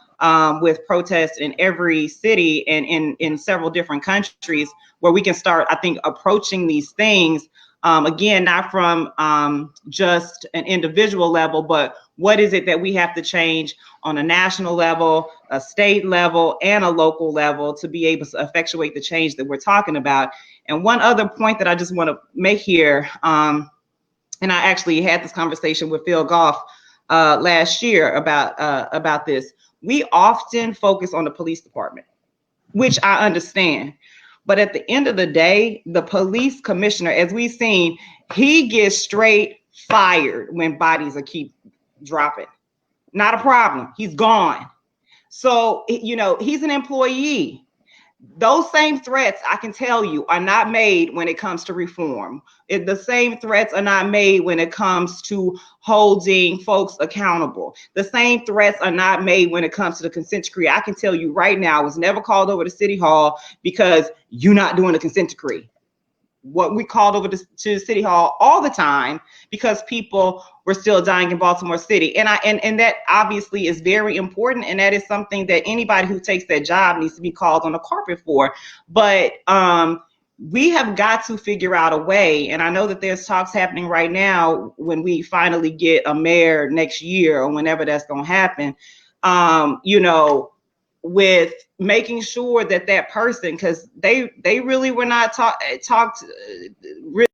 with protests in every city and in several different countries where we can start, I think, approaching these things, again, not from just an individual level, but what is it that we have to change on a national level, a state level, and a local level to be able to effectuate the change that we're talking about. And one other point that I just want to make here, and I actually had this conversation with Phil Goff last year about this. We often focus on the police department, which I understand. But at the end of the day, the police commissioner, as we've seen, he gets straight fired when bodies keep dropping. Not a problem. He's gone. So, he's an employee. Those same threats, I can tell you, are not made when it comes to reform. The same threats are not made when it comes to holding folks accountable. The same threats are not made when it comes to the consent decree. I can tell you right now, I was never called over to City Hall because you're not doing a consent decree. What we called over to City Hall all the time because people were still dying in Baltimore City. And that obviously is very important. And that is something that anybody who takes that job needs to be called on the carpet for. But we have got to figure out a way. And I know that there's talks happening right now when we finally get a mayor next year or whenever that's going to happen, with making sure that person, because they really were not talked.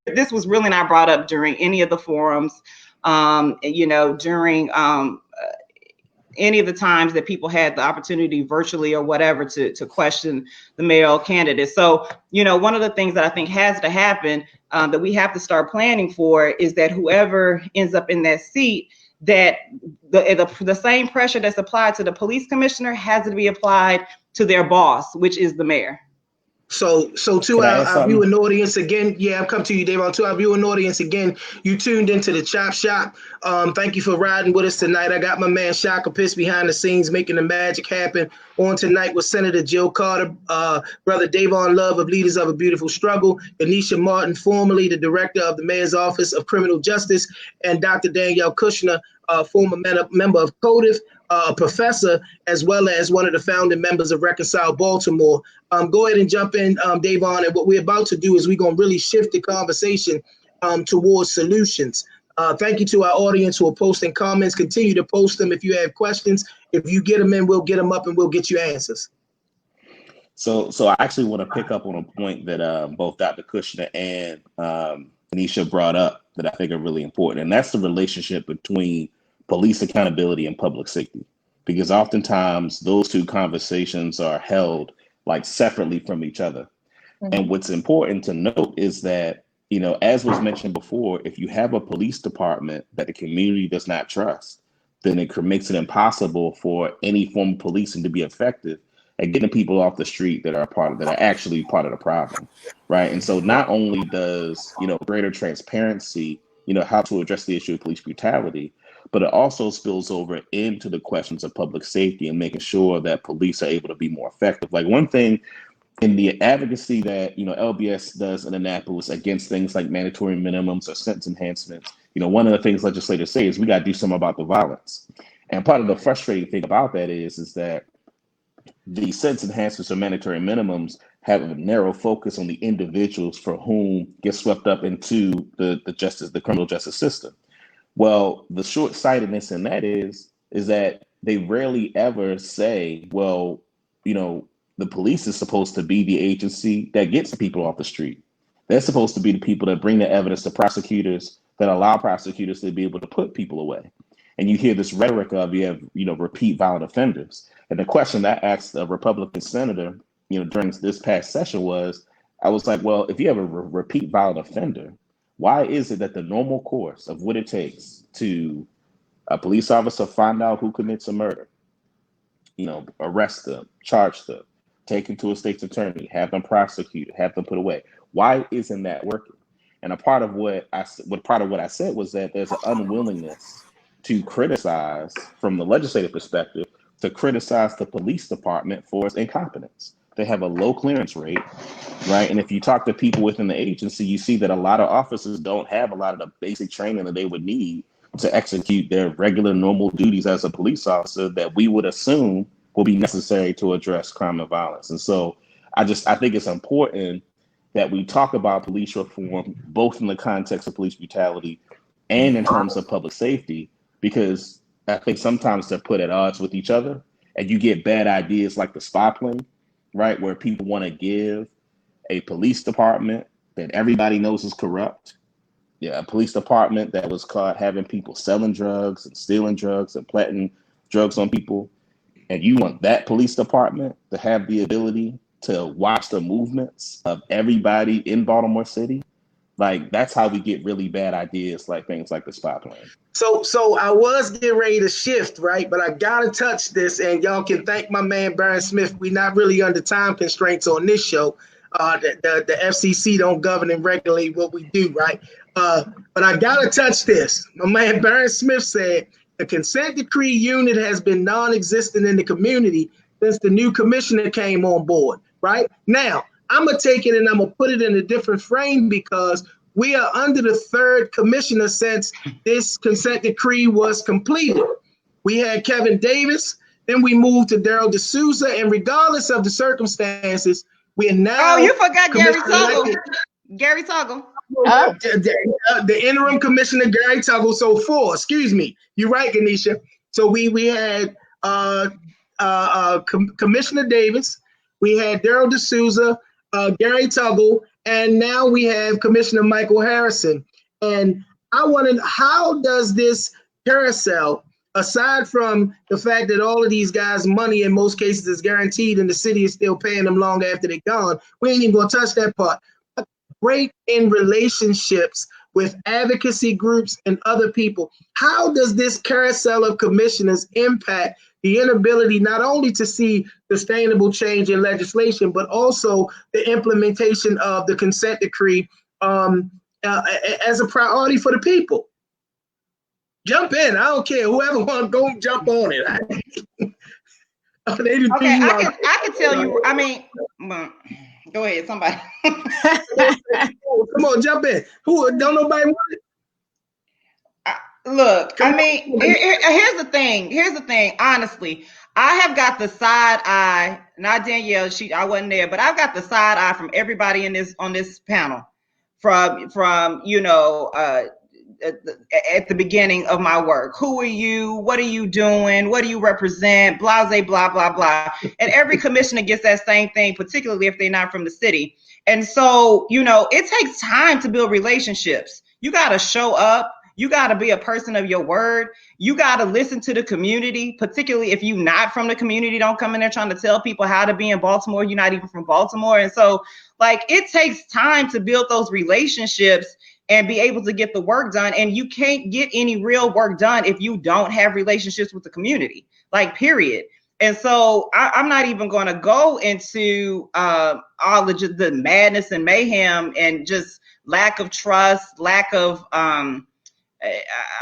This was really not brought up during any of the forums, during any of the times that people had the opportunity virtually or whatever to question the mayoral candidate. So, one of the things that I think has to happen that we have to start planning for is that whoever ends up in that seat, that the same pressure that's applied to the police commissioner has to be applied to their boss, which is the mayor. So to our viewing audience again, I'm coming to you, Dayvon. To our viewing audience again, you tuned into the Chop Shop. Thank you for riding with us tonight. I got my man Shaka Piss behind the scenes making the magic happen. On tonight with Senator Jill Carter, Brother Dayvon Love of Leaders of a Beautiful Struggle, Anita Martin, formerly the Director of the Mayor's Office of Criminal Justice, and Dr. Danielle Kushner, former member of COTF, a professor, as well as one of the founding members of Reconcile Baltimore. Go ahead and jump in, Dayvon. And what we're about to do is we're going to really shift the conversation towards solutions. Thank you to our audience who are posting comments. Continue to post them if you have questions. If you get them in, we'll get them up and we'll get you answers. So I actually want to pick up on a point that both Dr. Kushner and Ganesha brought up that I think are really important, and that's the relationship between police accountability and public safety, because oftentimes those two conversations are held like separately from each other. Mm-hmm. And what's important to note is that, you know, as was mentioned before, if you have a police department that the community does not trust, then it makes it impossible for any form of policing to be effective at getting people off the street that are actually part of the problem, right? And so not only does, you know, greater transparency, you know, how to address the issue of police brutality, but it also spills over into the questions of public safety and making sure that police are able to be more effective. Like one thing in the advocacy that, you know, LBS does in Annapolis against things like mandatory minimums or sentence enhancements, you know, one of the things legislators say is we got to do something about the violence. And part of the frustrating thing about that is that the sentence enhancements or mandatory minimums have a narrow focus on the individuals for whom get swept up into the criminal justice system. Well, the short-sightedness in that is that they rarely ever say, well, you know, the police is supposed to be the agency that gets people off the street. They're supposed to be the people that bring the evidence to prosecutors, that allow prosecutors to be able to put people away. And you hear this rhetoric of you have, you know, repeat violent offenders. And the question that I asked a Republican senator, you know, during this past session was, I was like, well, if you have a repeat violent offender, why is it that the normal course of what it takes to a police officer find out who commits a murder, you know, arrest them, charge them, take them to a state's attorney, have them prosecuted, have them put away, why isn't that working? And a part of what I said was that there's an unwillingness to criticize, from the legislative perspective, to criticize the police department for its incompetence. They have a low clearance rate, right? And if you talk to people within the agency, you see that a lot of officers don't have a lot of the basic training that they would need to execute their regular, normal duties as a police officer that we would assume will be necessary to address crime and violence. And so I think it's important that we talk about police reform, both in the context of police brutality and in terms of public safety, because I think sometimes they're put at odds with each other, and you get bad ideas like the spy plane, right? Where people want to give a police department that everybody knows is corrupt, a police department that was caught having people selling drugs and stealing drugs and planting drugs on people, and you want that police department to have the ability to watch the movements of everybody in Baltimore City. Like, that's how we get really bad ideas, like things like the spy plane. So I was getting ready to shift, right? But I gotta touch this, and y'all can thank my man Baron Smith. We're not really under time constraints on this show. The FCC don't govern and regulate what we do, right? But I gotta touch this. My man Baron Smith said the consent decree unit has been non-existent in the community since the new commissioner came on board, right? Now, I'm gonna take it and I'm gonna put it in a different frame, because we are under the third commissioner since this consent decree was completed. We had Kevin Davis, then we moved to Daryl D'Souza, and regardless of the circumstances, we are now— Oh, you forgot Gary Tuggle. Gary Tuggle. Oh. The interim commissioner, Gary Tuggle. So four, excuse me. You're right, Ganesha. So we had Commissioner Davis, we had Daryl D'Souza, Gary Tuggle, and now we have Commissioner Michael Harrison. And I wanted, how does this carousel, aside from the fact that all of these guys' money in most cases is guaranteed and the city is still paying them long after they're gone, we ain't even gonna touch that part. Break in relationships with advocacy groups and other people. How does this carousel of commissioners impact the inability not only to see sustainable change in legislation, but also the implementation of the consent decree as a priority for the people? Jump in. I don't care. Whoever wants to go jump on it. Okay, I can tell you. I mean, go ahead, somebody. Come on, jump in. Who don't nobody want it? Look, I mean, here's the thing. Honestly, I have got the side eye. Not Danielle. I wasn't there, but I've got the side eye from everybody on this panel. From at the beginning of my work. Who are you? What are you doing? What do you represent? Blase, blah, blah, blah. And every commissioner gets that same thing, particularly if they're not from the city. And so, you know, it takes time to build relationships. You got to show up. You got to be a person of your word. You got to listen to the community, particularly if you're not from the community. Don't come in there trying to tell people how to be in Baltimore. You're not even from Baltimore. And so, like, it takes time to build those relationships and be able to get the work done. And you can't get any real work done if you don't have relationships with the community, like, period. And so I'm not even going to go into all of the madness and mayhem and just lack of trust, lack of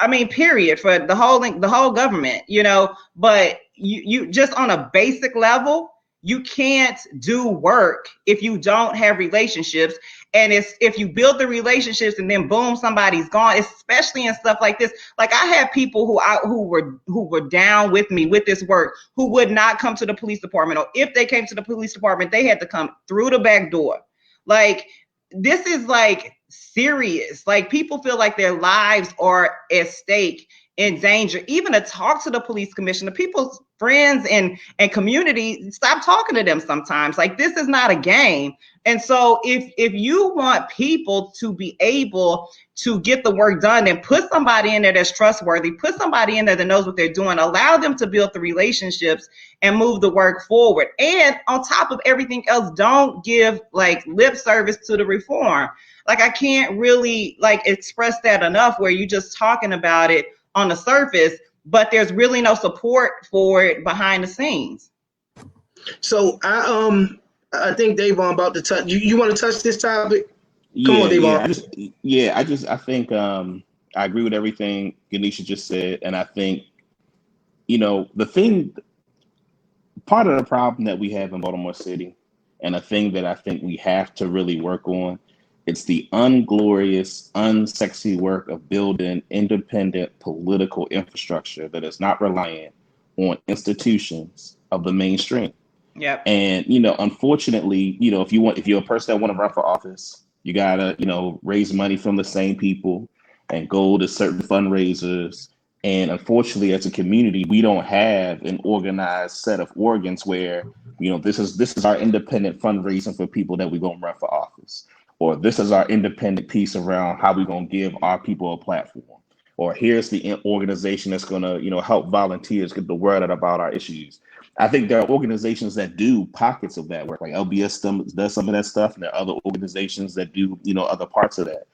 I mean, period, for the whole government, you know. But you just on a basic level, you can't do work if you don't have relationships. And if you build the relationships and then boom, somebody's gone, especially in stuff like this. Like, I had people who were down with me with this work who would not come to the police department, or if they came to the police department, they had to come through the back door. Like, this is like serious. Like, people feel like their lives are at stake, in danger, even to talk to the police commissioner. People's friends and community stop talking to them sometimes. Like, this is not a game. And so if you want people to be able to get the work done, and put somebody in there that's trustworthy, put somebody in there that knows what they're doing, allow them to build the relationships and move the work forward. And on top of everything else, don't give like lip service to the reform. Like, I can't really like express that enough, where you just talking about it on the surface, but there's really no support for it behind the scenes. So I think Dayvon about to touch. You want to touch this topic? Come on, Dayvon. I think I agree with everything Ganesha just said, and I think, you know, part of the problem that we have in Baltimore City, and a thing that I think we have to really work on, it's the unglorious, unsexy work of building independent political infrastructure that is not reliant on institutions of the mainstream. Yep. And, you know, unfortunately, you know, if you're a person that want to run for office, you gotta, you know, raise money from the same people and go to certain fundraisers. And unfortunately, as a community, we don't have an organized set of organs where, you know, this is our independent fundraising for people that we're gonna run for office. Or this is our independent piece around how we're going to give our people a platform. Or here's the organization that's going to, you know, help volunteers get the word out about our issues. I think there are organizations that do pockets of that work, like LBS does some of that stuff, and there are other organizations that do, you know, other parts of that.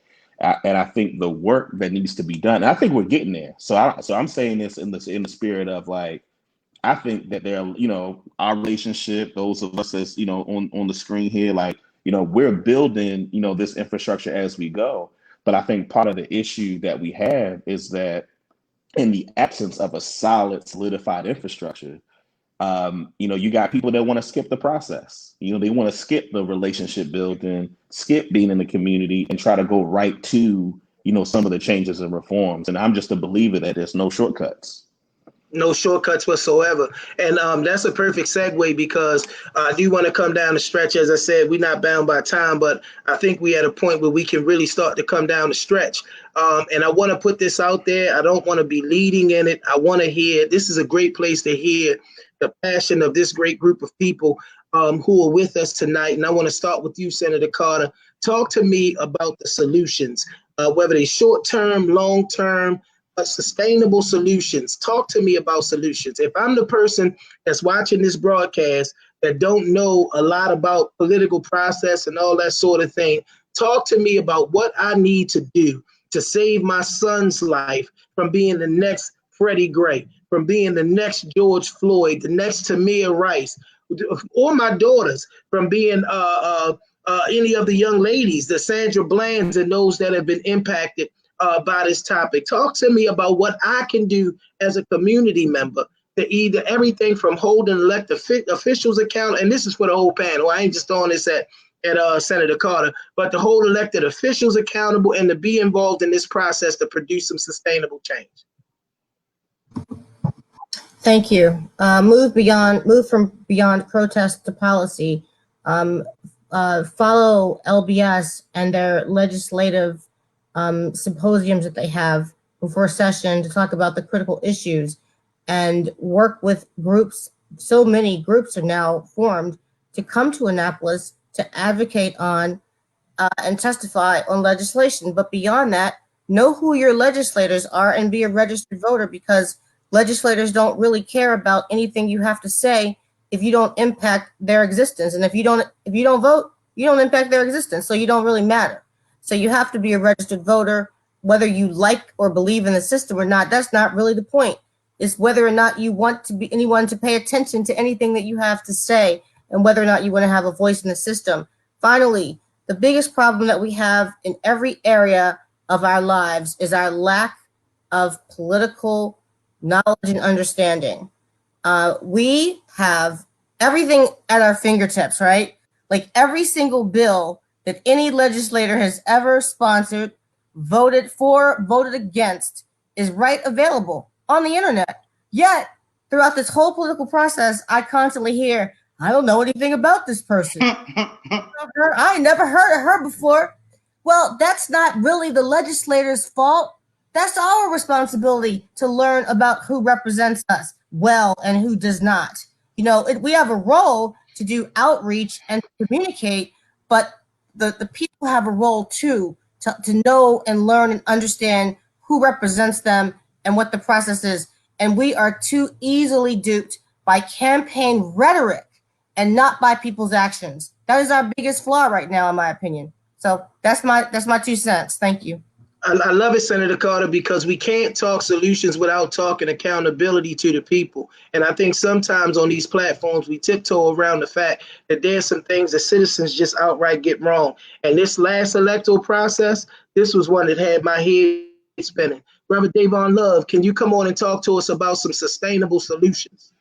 And I think the work that needs to be done, and I think we're getting there. So I'm saying this in the spirit of, like, I think that there are, you know, our relationship, those of us that's, you know, on the screen here, like, you know, we're building, you know, this infrastructure as we go. But I think part of the issue that we have is that in the absence of a solid, solidified infrastructure, you know, you got people that want to skip the process. You know, they want to skip the relationship building, skip being in the community, and try to go right to, you know, some of the changes and reforms. And I'm just a believer that there's no shortcuts. No shortcuts whatsoever. And that's a perfect segue, because I do want to come down the stretch. As I said, we're not bound by time, but I think we're at a point where we can really start to come down the stretch. And I want to put this out there. I don't want to be leading in it. I want to hear, this is a great place to hear the passion of this great group of people who are with us tonight. And I want to start with you, Senator Carter. Talk to me about the solutions, whether they're short-term, long-term, sustainable solutions. Talk to me about solutions. If I'm the person that's watching this broadcast that don't know a lot about political process and all that sort of thing, talk to me about what I need to do to save my son's life from being the next Freddie Gray, from being the next George Floyd, the next Tamir Rice, or my daughters from being any of the young ladies, the Sandra Blands, and those that have been impacted by this topic. Talk to me about what I can do as a community member to either everything from holding elected officials account, and this is for the whole panel. I ain't just throwing this at Senator Carter, but to hold elected officials accountable and to be involved in this process to produce some sustainable change. Thank you. Move from beyond protest to policy. Follow LBS and their legislative symposiums that they have before session to talk about the critical issues and work with groups. So many groups are now formed to come to Annapolis to advocate on and testify on legislation. But beyond that, know who your legislators are and be a registered voter, because legislators don't really care about anything you have to say if you don't impact their existence. And if you don't vote, you don't impact their existence, so you don't really matter. So you have to be a registered voter, whether you like or believe in the system or not. That's not really the point. It's whether or not you want to be anyone to pay attention to anything that you have to say, and whether or not you want to have a voice in the system. Finally, the biggest problem that we have in every area of our lives is our lack of political knowledge and understanding. We have everything at our fingertips, right? Like every single bill that any legislator has ever sponsored, voted for, voted against is right available on the internet. Yet, throughout this whole political process, I constantly hear, I don't know anything about this person. I never heard of her before. Well, that's not really the legislator's fault. That's our responsibility to learn about who represents us well and who does not. You know, we have a role to do outreach and to communicate, but the people have a role too to know and learn and understand who represents them and what the process is. And we are too easily duped by campaign rhetoric and not by people's actions. That is our biggest flaw right now, in my opinion. So that's my 2 cents. Thank you. I love it, Senator Carter, because we can't talk solutions without talking accountability to the people. And I think sometimes on these platforms, we tiptoe around the fact that there's some things that citizens just outright get wrong. And this last electoral process, this was one that had my head spinning. Reverend Dayvon Love, can you come on and talk to us about some sustainable solutions?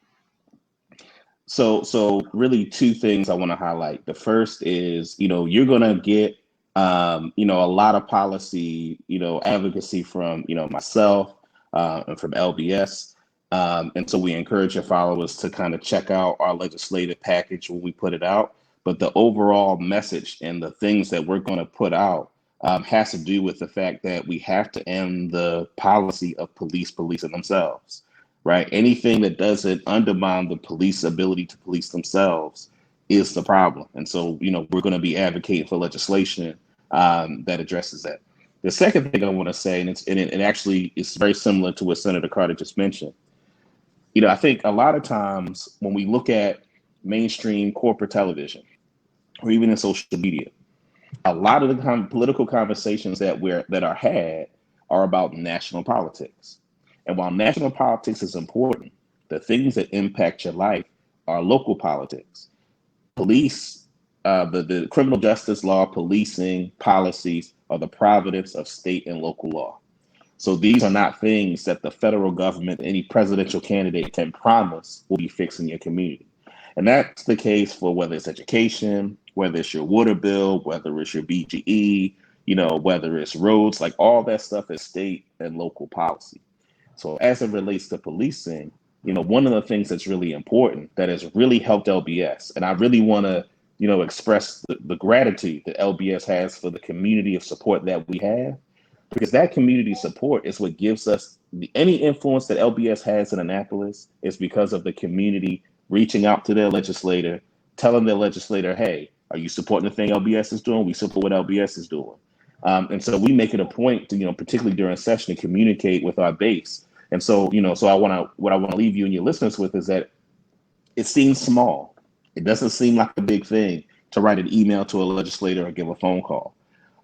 So really 2 things I want to highlight. The first is, you're going to get, a lot of policy, advocacy from, myself and from LBS. And so we encourage your followers to kind of check out our legislative package when we put it out. But the overall message and the things that we're going to put out has to do with the fact that we have to end the policy of policing themselves. Right? Anything that doesn't undermine the police ability to police themselves is the problem. And so, we're going to be advocating for legislation that addresses that. The second thing I want to say, and it actually is very similar to what Senator Carter just mentioned. I think a lot of times when we look at mainstream corporate television or even in social media, a lot of the political conversations that are had are about national politics. And while national politics is important, the things that impact your life are local politics. Police, the criminal justice law, policing, policies are the prerogatives of state and local law. So these are not things that the federal government, any presidential candidate can promise will be fixed in your community. And that's the case for whether it's education, whether it's your water bill, whether it's your BGE, whether it's roads, like all that stuff is state and local policy. So as it relates to policing, one of the things that's really important that has really helped LBS, and I really want to, express the gratitude that LBS has for the community of support that we have, because that community support is what gives us any influence that LBS has in Annapolis is because of the community reaching out to their legislator, telling their legislator, hey, are you supporting the thing LBS is doing? We support what LBS is doing. And so we make it a point to, particularly during session, to communicate with our base. And so, what I want to leave you and your listeners with is that it seems small. It doesn't seem like a big thing to write an email to a legislator or give a phone call.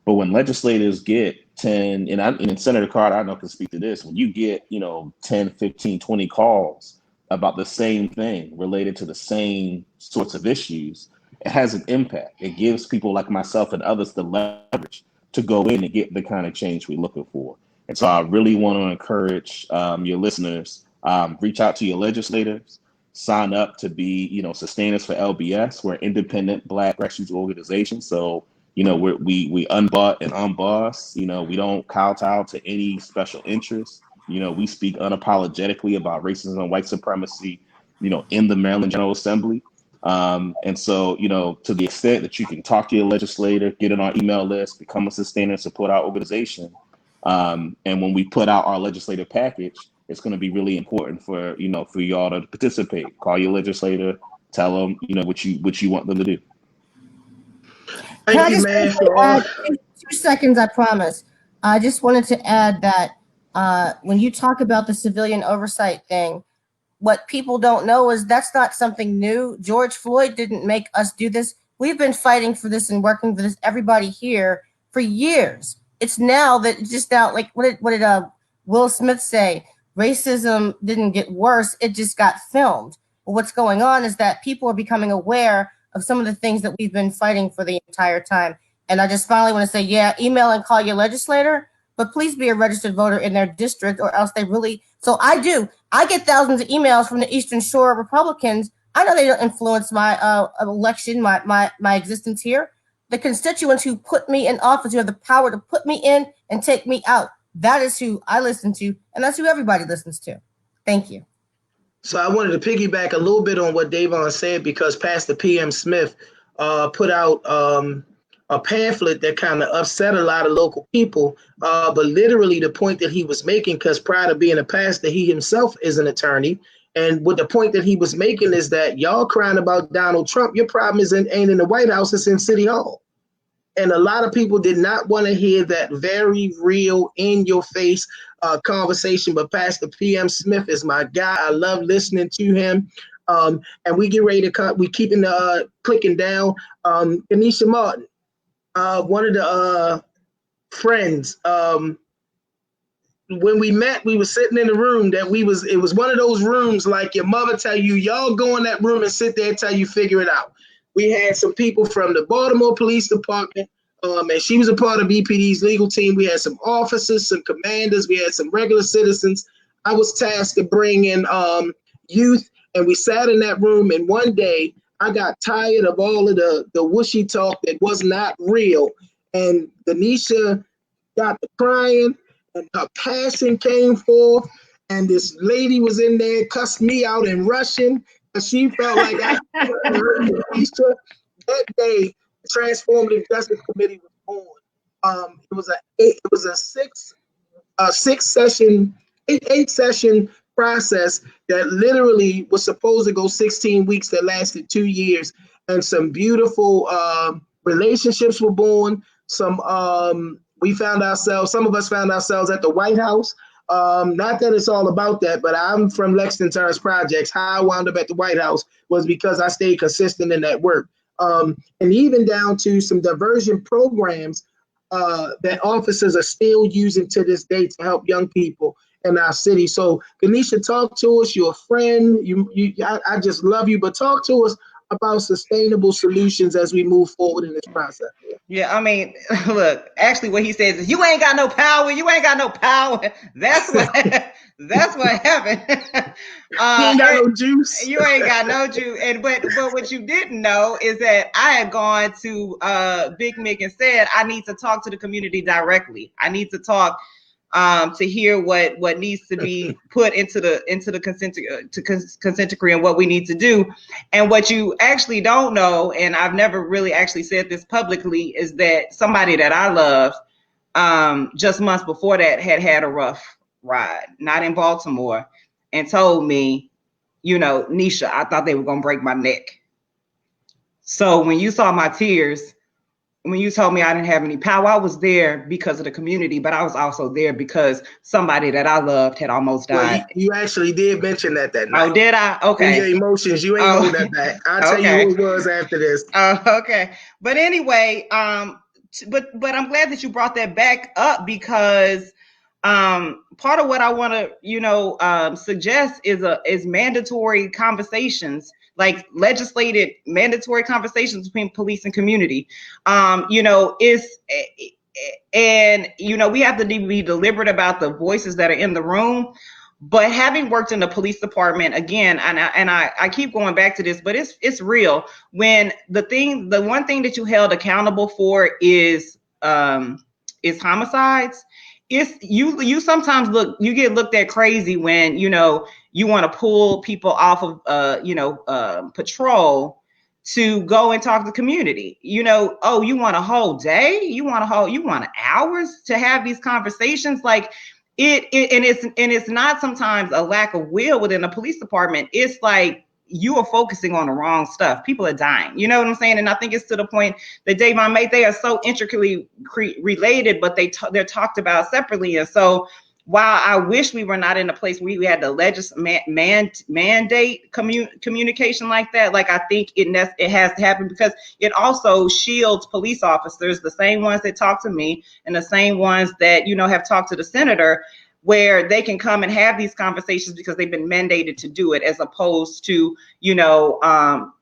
But when legislators get 10, and Senator Carter, I know can speak to this, when you get, 10, 15, 20 calls about the same thing related to the same sorts of issues, it has an impact. It gives people like myself and others the leverage to go in and get the kind of change we're looking for. And so I really want to encourage your listeners, reach out to your legislators, sign up to be, sustainers for LBS. We're an independent Black grassroots organization. So, we unbought and unbossed. We don't kowtow to any special interests. We speak unapologetically about racism and white supremacy, in the Maryland General Assembly. And so, you know, to the extent that you can talk to your legislator, get on our email list, become a sustainer, and support our organization. And when we put out our legislative package, it's going to be really important for, you know, for y'all to participate. Call your legislator, tell them, you know, what you want them to do. Thank you, man. Add 2 seconds, I promise. I just wanted to add that when you talk about the civilian oversight thing, what people don't know is that's not something new. George Floyd didn't make us do this. We've been fighting for this and working for this, everybody here, for years. It's now that just now, like what did Will Smith say? Racism didn't get worse, it just got filmed. But what's going on is that people are becoming aware of some of the things that we've been fighting for the entire time. And I just finally want to say, yeah, email and call your legislator, but please be a registered voter in their district, or else they really. So I get thousands of emails from the Eastern Shore Republicans. I know they don't influence my election, my existence here. The constituents who put me in office, who have the power to put me in and take me out, that is who I listen to, and that's who everybody listens to. Thank you. So I wanted to piggyback a little bit on what Dayvon said, because Pastor P.M. Smith put out a pamphlet that kind of upset a lot of local people. But literally the point that he was making, because prior to being a pastor, he himself is an attorney. And what the point that he was making is that y'all crying about Donald Trump, your problem ain't in the White House, it's in City Hall. And a lot of people did not want to hear that very real, in-your-face conversation. But Pastor P.M. Smith is my guy. I love listening to him. And we get ready to cut. We keeping the clicking down. Anita Martin, one of the friends. When we met, we were sitting in a room that it was one of those rooms like your mother tell you, y'all go in that room and sit there until you figure it out. We had some people from the Baltimore Police Department, and she was a part of BPD's legal team. We had some officers, some commanders, we had some regular citizens. I was tasked to bring in youth, and we sat in that room, and one day I got tired of all of the whooshy talk that was not real, and Ganesha got to crying, and her passion came forth, and this lady was in there, cussed me out in Russian. She felt like that day, the Transformative Justice Committee was born. It was a 8 session process that literally was supposed to go 16 weeks that lasted 2 years, and some beautiful relationships were born. Some of us found ourselves at the White House. Not that it's all about that, but I'm from Lexington Terrace Projects. How I wound up at the White House was because I stayed consistent in that work. And even down to some diversion programs that officers are still using to this day to help young people in our city. So Ganesha, talk to us. You're a friend. I just love you, but talk to us about sustainable solutions as we move forward in this process. Yeah, I mean, look, actually what he says is, you ain't got no power. You ain't got no power. That's what happened. You ain't got no juice. You ain't got no juice. And but what you didn't know is that I had gone to Big Mick and said, I need to talk to the community directly. I need to talk to hear what needs to be put into the consent decree and what we need to do. And what you actually don't know, and I've never really actually said this publicly, is that somebody that I love just months before that had a rough ride, not in Baltimore, and told me, Nisha, I thought they were gonna break my neck. So when you saw my tears, when you told me I didn't have any power, I was there because of the community, but I was also there because somebody that I loved had almost died. Well, you actually did mention that night. Oh, did I? Okay. In your emotions, you ain't hold that back. I'll tell you who it was after this. Okay. But anyway, but I'm glad that you brought that back up, because part of what I want to, suggest is mandatory conversations, like legislated mandatory conversations between police and community. We have to be deliberate about the voices that are in the room. But having worked in the police department, again, and I keep going back to this, but it's real. When the one thing that you held accountable for is homicides. It's you sometimes get looked at crazy when you want to pull people off of patrol to go and talk to the community. You know, oh, you want a whole day? You want hours to have these conversations? Like it's not sometimes a lack of will within the police department. It's like you are focusing on the wrong stuff. People are dying. You know what I'm saying? And I think it's to the point that Dayvon made. They are so intricately related, but they're talked about separately. And so while I wish we were not in a place where we had to mandate communication like that, like I think it has to happen, because it also shields police officers, the same ones that talk to me and the same ones that, you know, have talked to the senator, where they can come and have these conversations because they've been mandated to do it, as opposed to, you know,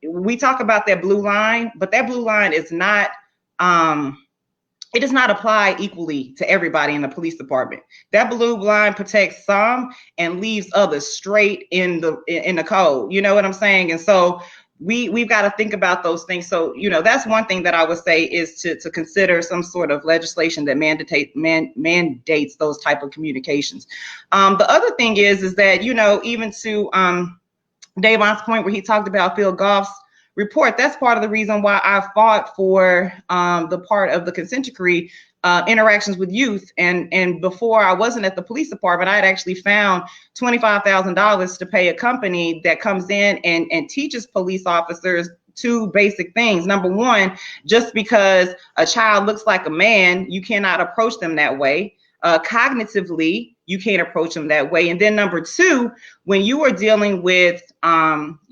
we talk about that blue line, but that blue line is not, it does not apply equally to everybody in the police department. That blue line protects some and leaves others straight in the code. You know what I'm saying? And so we've got to think about those things. So, you know, that's one thing that I would say is to consider some sort of legislation that mandates those type of communications. The other thing is that, you know, even to Dayvon's point where he talked about Phil Goff's report, that's part of the reason why I fought for the part of the consent decree, interactions with youth. And before I wasn't at the police department, I had actually found $25,000 to pay a company that comes in and teaches police officers two basic things. Number one, just because a child looks like a man, you cannot approach them that way. Cognitively, you can't approach them that way. And then number two, when you are dealing with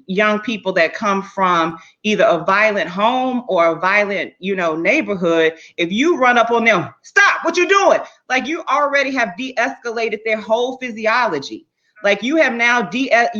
young people that come from either a violent home or a violent, you know, neighborhood, if you run up on them, stop, what you doing? Like, you already have de-escalated their whole physiology. Like, you have now escalated.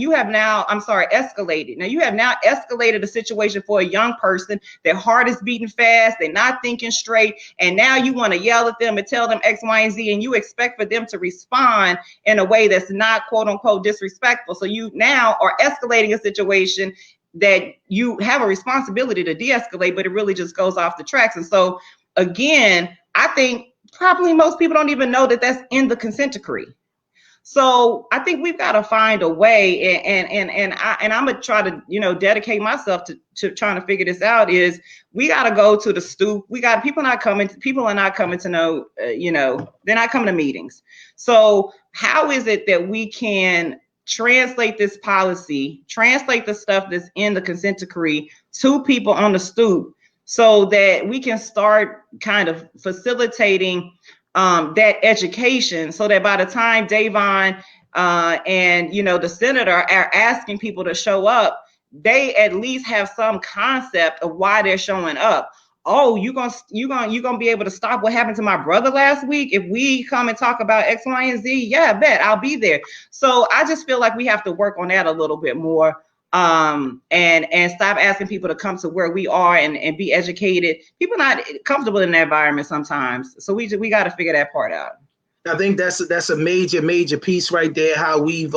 Now you have now escalated a situation for a young person. Their heart is beating fast. They're not thinking straight. And now you want to yell at them and tell them X, Y, and Z, and you expect for them to respond in a way that's not quote unquote disrespectful. So you now are escalating a situation that you have a responsibility to de-escalate, but it really just goes off the tracks. And so again, I think probably most people don't even know that that's in the consent decree. So I think we've got to find a way, and I'm gonna try to, you know, dedicate myself to trying to figure this out. Is we got to go to the stoop. People are not coming to know, you know, they're not coming to meetings. So how is it that we can translate this policy, translate the stuff that's in the consent decree to people on the stoop, so that we can start kind of facilitating that education, so that by the time Dayvon and, you know, the senator are asking people to show up, they at least have some concept of why they're showing up. Oh, you gonna be able to stop what happened to my brother last week if we come and talk about X, Y, and Z? Yeah, I bet I'll be there. So I just feel like we have to work on that a little bit more. And stop asking people to come to where we are and be educated. People are not comfortable in that environment sometimes. So we got to figure that part out. I think that's a major piece right there, how we've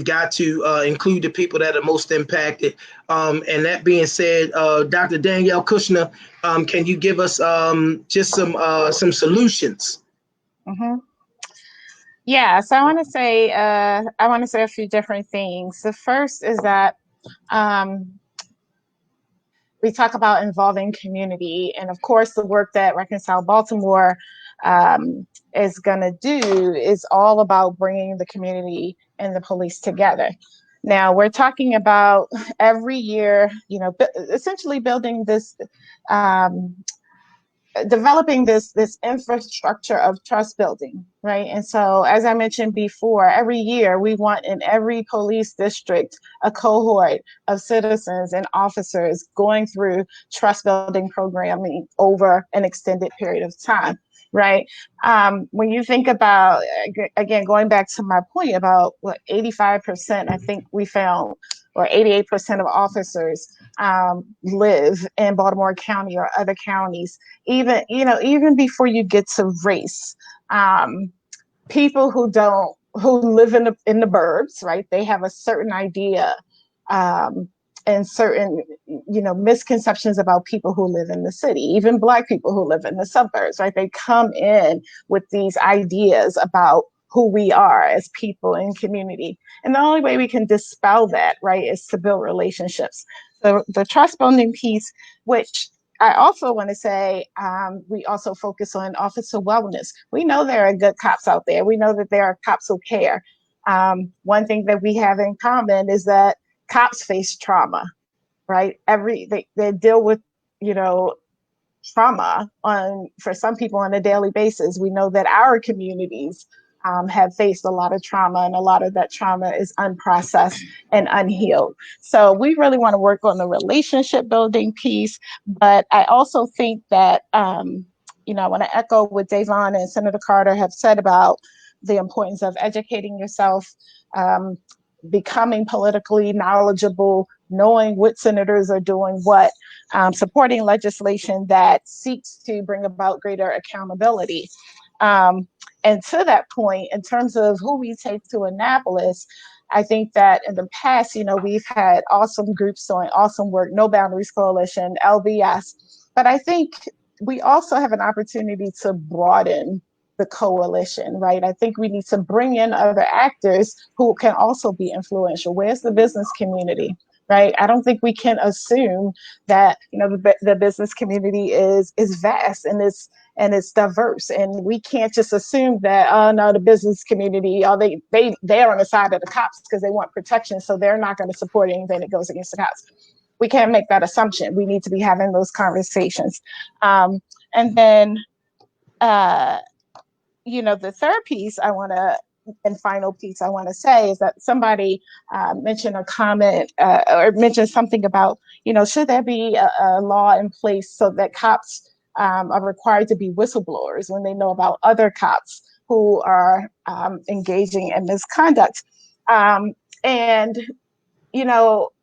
got to include the people that are most impacted. And that being said, Dr. Danielle Kushner, can you give us just some solutions? Mm-hmm. Yeah, so I want to say a few different things. The first is that we talk about involving community, and of course, the work that Reconcile Baltimore is going to do is all about bringing the community and the police together. Now, we're talking about every year, you know, essentially building this. Developing this infrastructure of trust building, right? And so, as I mentioned before, every year we want in every police district a cohort of citizens and officers going through trust building programming over an extended period of time, right? When you think about, again, going back to my point about what 85%, I think we found, or 88% of officers live in Baltimore County or other counties. Even before you get to race, people who live in the burbs, right? They have a certain idea and certain, misconceptions about people who live in the city. Even Black people who live in the suburbs, right? They come in with these ideas about who we are as people in community. And the only way we can dispel that, right, is to build relationships. So the trust building piece, which I also want to say, we also focus on officer wellness. We know there are good cops out there. We know that there are cops who care. One thing that we have in common is that cops face trauma, right? They deal with, trauma for some people on a daily basis. We know that our communities have faced a lot of trauma, and a lot of that trauma is unprocessed and unhealed. So we really want to work on the relationship building piece. But I also think that, I want to echo what Dayvon and Senator Carter have said about the importance of educating yourself, becoming politically knowledgeable, knowing what senators are doing what, supporting legislation that seeks to bring about greater accountability. And to that point, in terms of who we take to Annapolis, I think that in the past, we've had awesome groups doing awesome work, No Boundaries Coalition, LBS, but I think we also have an opportunity to broaden the coalition, right? I think we need to bring in other actors who can also be influential. Where's the business community, right? I don't think we can assume that, the business community is vast and it's diverse, and we can't just assume that, oh no, the business community, they're on the side of the cops because they want protection, so they're not going to support anything that goes against the cops. We can't make that assumption. We need to be having those conversations. And then, the third piece and final piece I want to say is that somebody mentioned a comment or mentioned something about, should there be a law in place so that cops are required to be whistleblowers when they know about other cops who are engaging in misconduct. And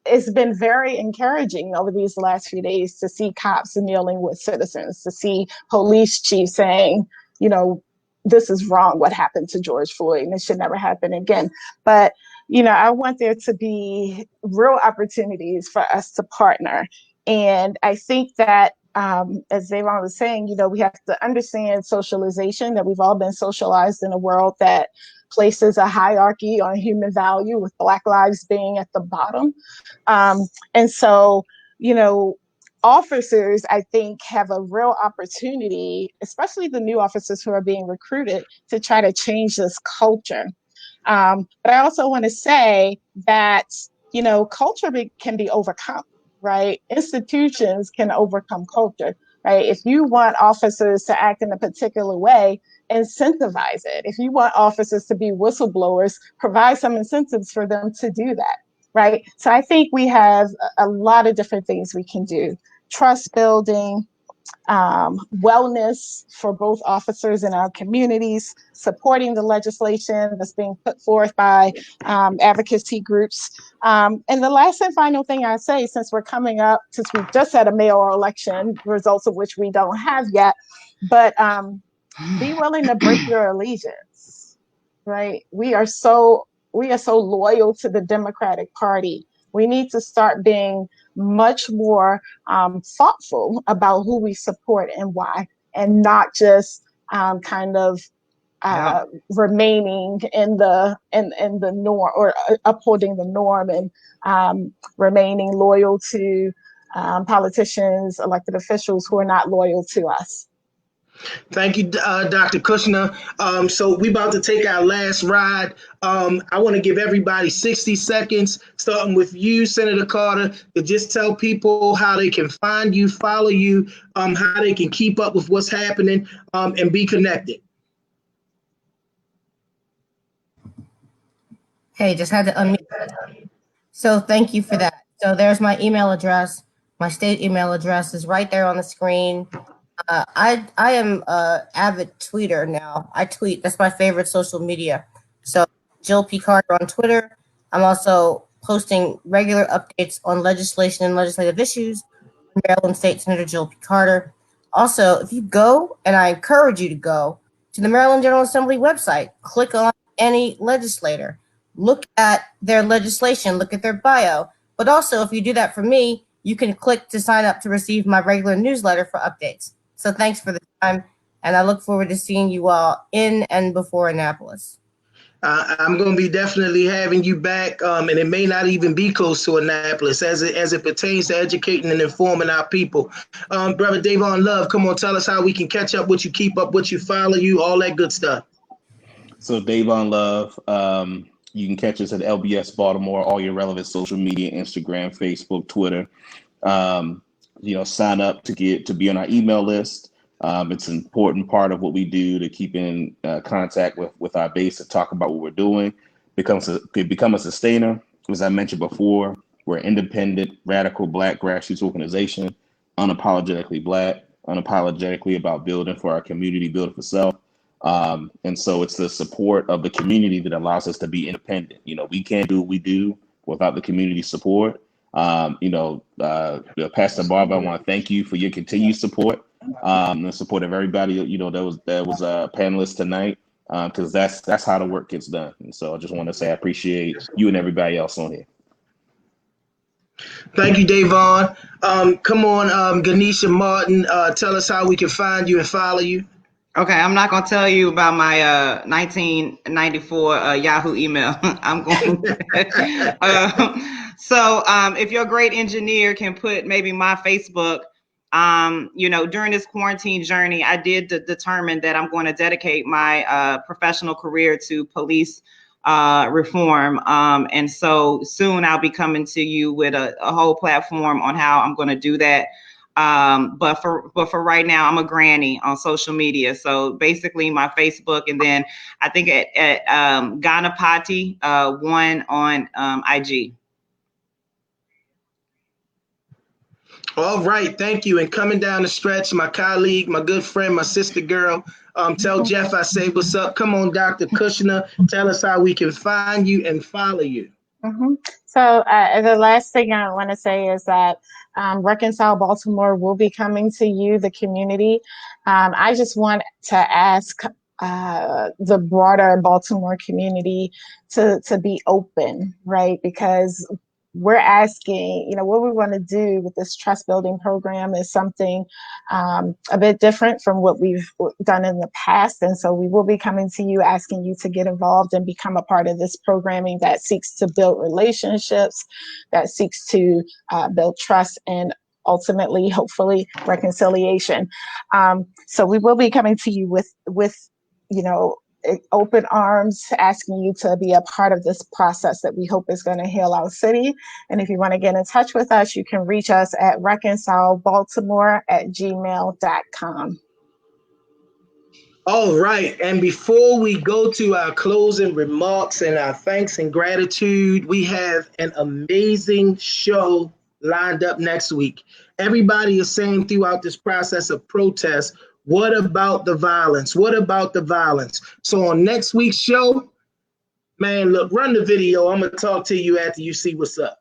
it's been very encouraging over these last few days to see cops kneeling with citizens, to see police chiefs saying, this is wrong, what happened to George Floyd, and it should never happen again. But, I want there to be real opportunities for us to partner. And I think that, as Dayvon was saying, we have to understand socialization, that we've all been socialized in a world that places a hierarchy on human value, with Black lives being at the bottom. And so, officers, I think, have a real opportunity, especially the new officers who are being recruited, to try to change this culture. But I also want to say that, culture can be overcome, right? Institutions can overcome culture, right? If you want officers to act in a particular way, incentivize it. If you want officers to be whistleblowers, provide some incentives for them to do that. Right. So I think we have a lot of different things we can do. Trust building, wellness for both officers in our communities, supporting the legislation that's being put forth by advocacy groups. And the last and final thing I say, since we've just had a mayoral election, results of which we don't have yet, but be willing to break your allegiance, right? We are so loyal to the Democratic Party. We need to start being much more thoughtful about who we support and why, and not just remaining in the norm, or upholding the norm, and remaining loyal to politicians, elected officials who are not loyal to us. Thank you, Dr. Kushner. So we about to take our last ride. I want to give everybody 60 seconds, starting with you, Senator Carter, to just tell people how they can find you, follow you, how they can keep up with what's happening, and be connected. Hey, just had to unmute. So thank you for that. So there's my email address. My state email address is right there on the screen. I am an avid tweeter now. I tweet. That's my favorite social media. So Jill P. Carter on Twitter. I'm also posting regular updates on legislation and legislative issues. Maryland State Senator Jill P. Carter. Also, if you go, and I encourage you to go, to the Maryland General Assembly website, click on any legislator. Look at their legislation, look at their bio. But also, if you do that for me, you can click to sign up to receive my regular newsletter for updates. So thanks for the time, and I look forward to seeing you all in and before Annapolis. I'm going to be definitely having you back, and it may not even be close to Annapolis as it pertains to educating and informing our people. Brother Dayvon Love, come on, tell us how we can catch up with you, keep up with you, follow you, all that good stuff. So Dayvon Love, you can catch us at LBS Baltimore, all your relevant social media, Instagram, Facebook, Twitter. Sign up to be on our email list. It's an important part of what we do to keep in contact with our base, to talk about what we're doing, become a sustainer. As I mentioned before, we're an independent, radical Black grassroots organization, unapologetically Black, unapologetically about building for our community, building for self. And so it's the support of the community that allows us to be independent. We can't do what we do without the community support. Pastor Marvin, I want to thank you for your continued support, the support of everybody, that was panelists tonight, because that's how the work gets done. And so I just want to say I appreciate you and everybody else on here. Thank you, Dayvon. Come on, Ganesha Martin, tell us how we can find you and follow you. Okay, I'm not going to tell you about my 1994 Yahoo email. I'm going So if your great engineer can put maybe my Facebook, during this quarantine journey, I did determine that I'm going to dedicate my professional career to police reform. And so soon I'll be coming to you with a whole platform on how I'm going to do that. But for right now, I'm a granny on social media. So basically my Facebook, and then I think at Ganapati 1 on IG. All right, thank you. And coming down the stretch, my colleague, my good friend, my sister girl, tell Jeff I say what's up. Come on, Dr. Kushner, tell us how we can find you and follow you. Mm-hmm. So the last thing I want to say is that Reconcile Baltimore will be coming to you, the community. I just want to ask the broader Baltimore community to be open, right? Because we're asking, what we want to do with this trust building program is something a bit different from what we've done in the past. And so we will be coming to you, asking you to get involved and become a part of this programming that seeks to build relationships, that seeks to build trust, and ultimately, hopefully, reconciliation. So we will be coming to you with open arms, asking you to be a part of this process that we hope is going to heal our city. And if you want to get in touch with us, you can reach us at reconcilebaltimore@gmail.com. All right. And before we go to our closing remarks and our thanks and gratitude, we have an amazing show lined up next week. Everybody is saying throughout this process of protest, what about the violence? What about the violence? So on next week's show, man, look, run the video. I'm going to talk to you after you see what's up.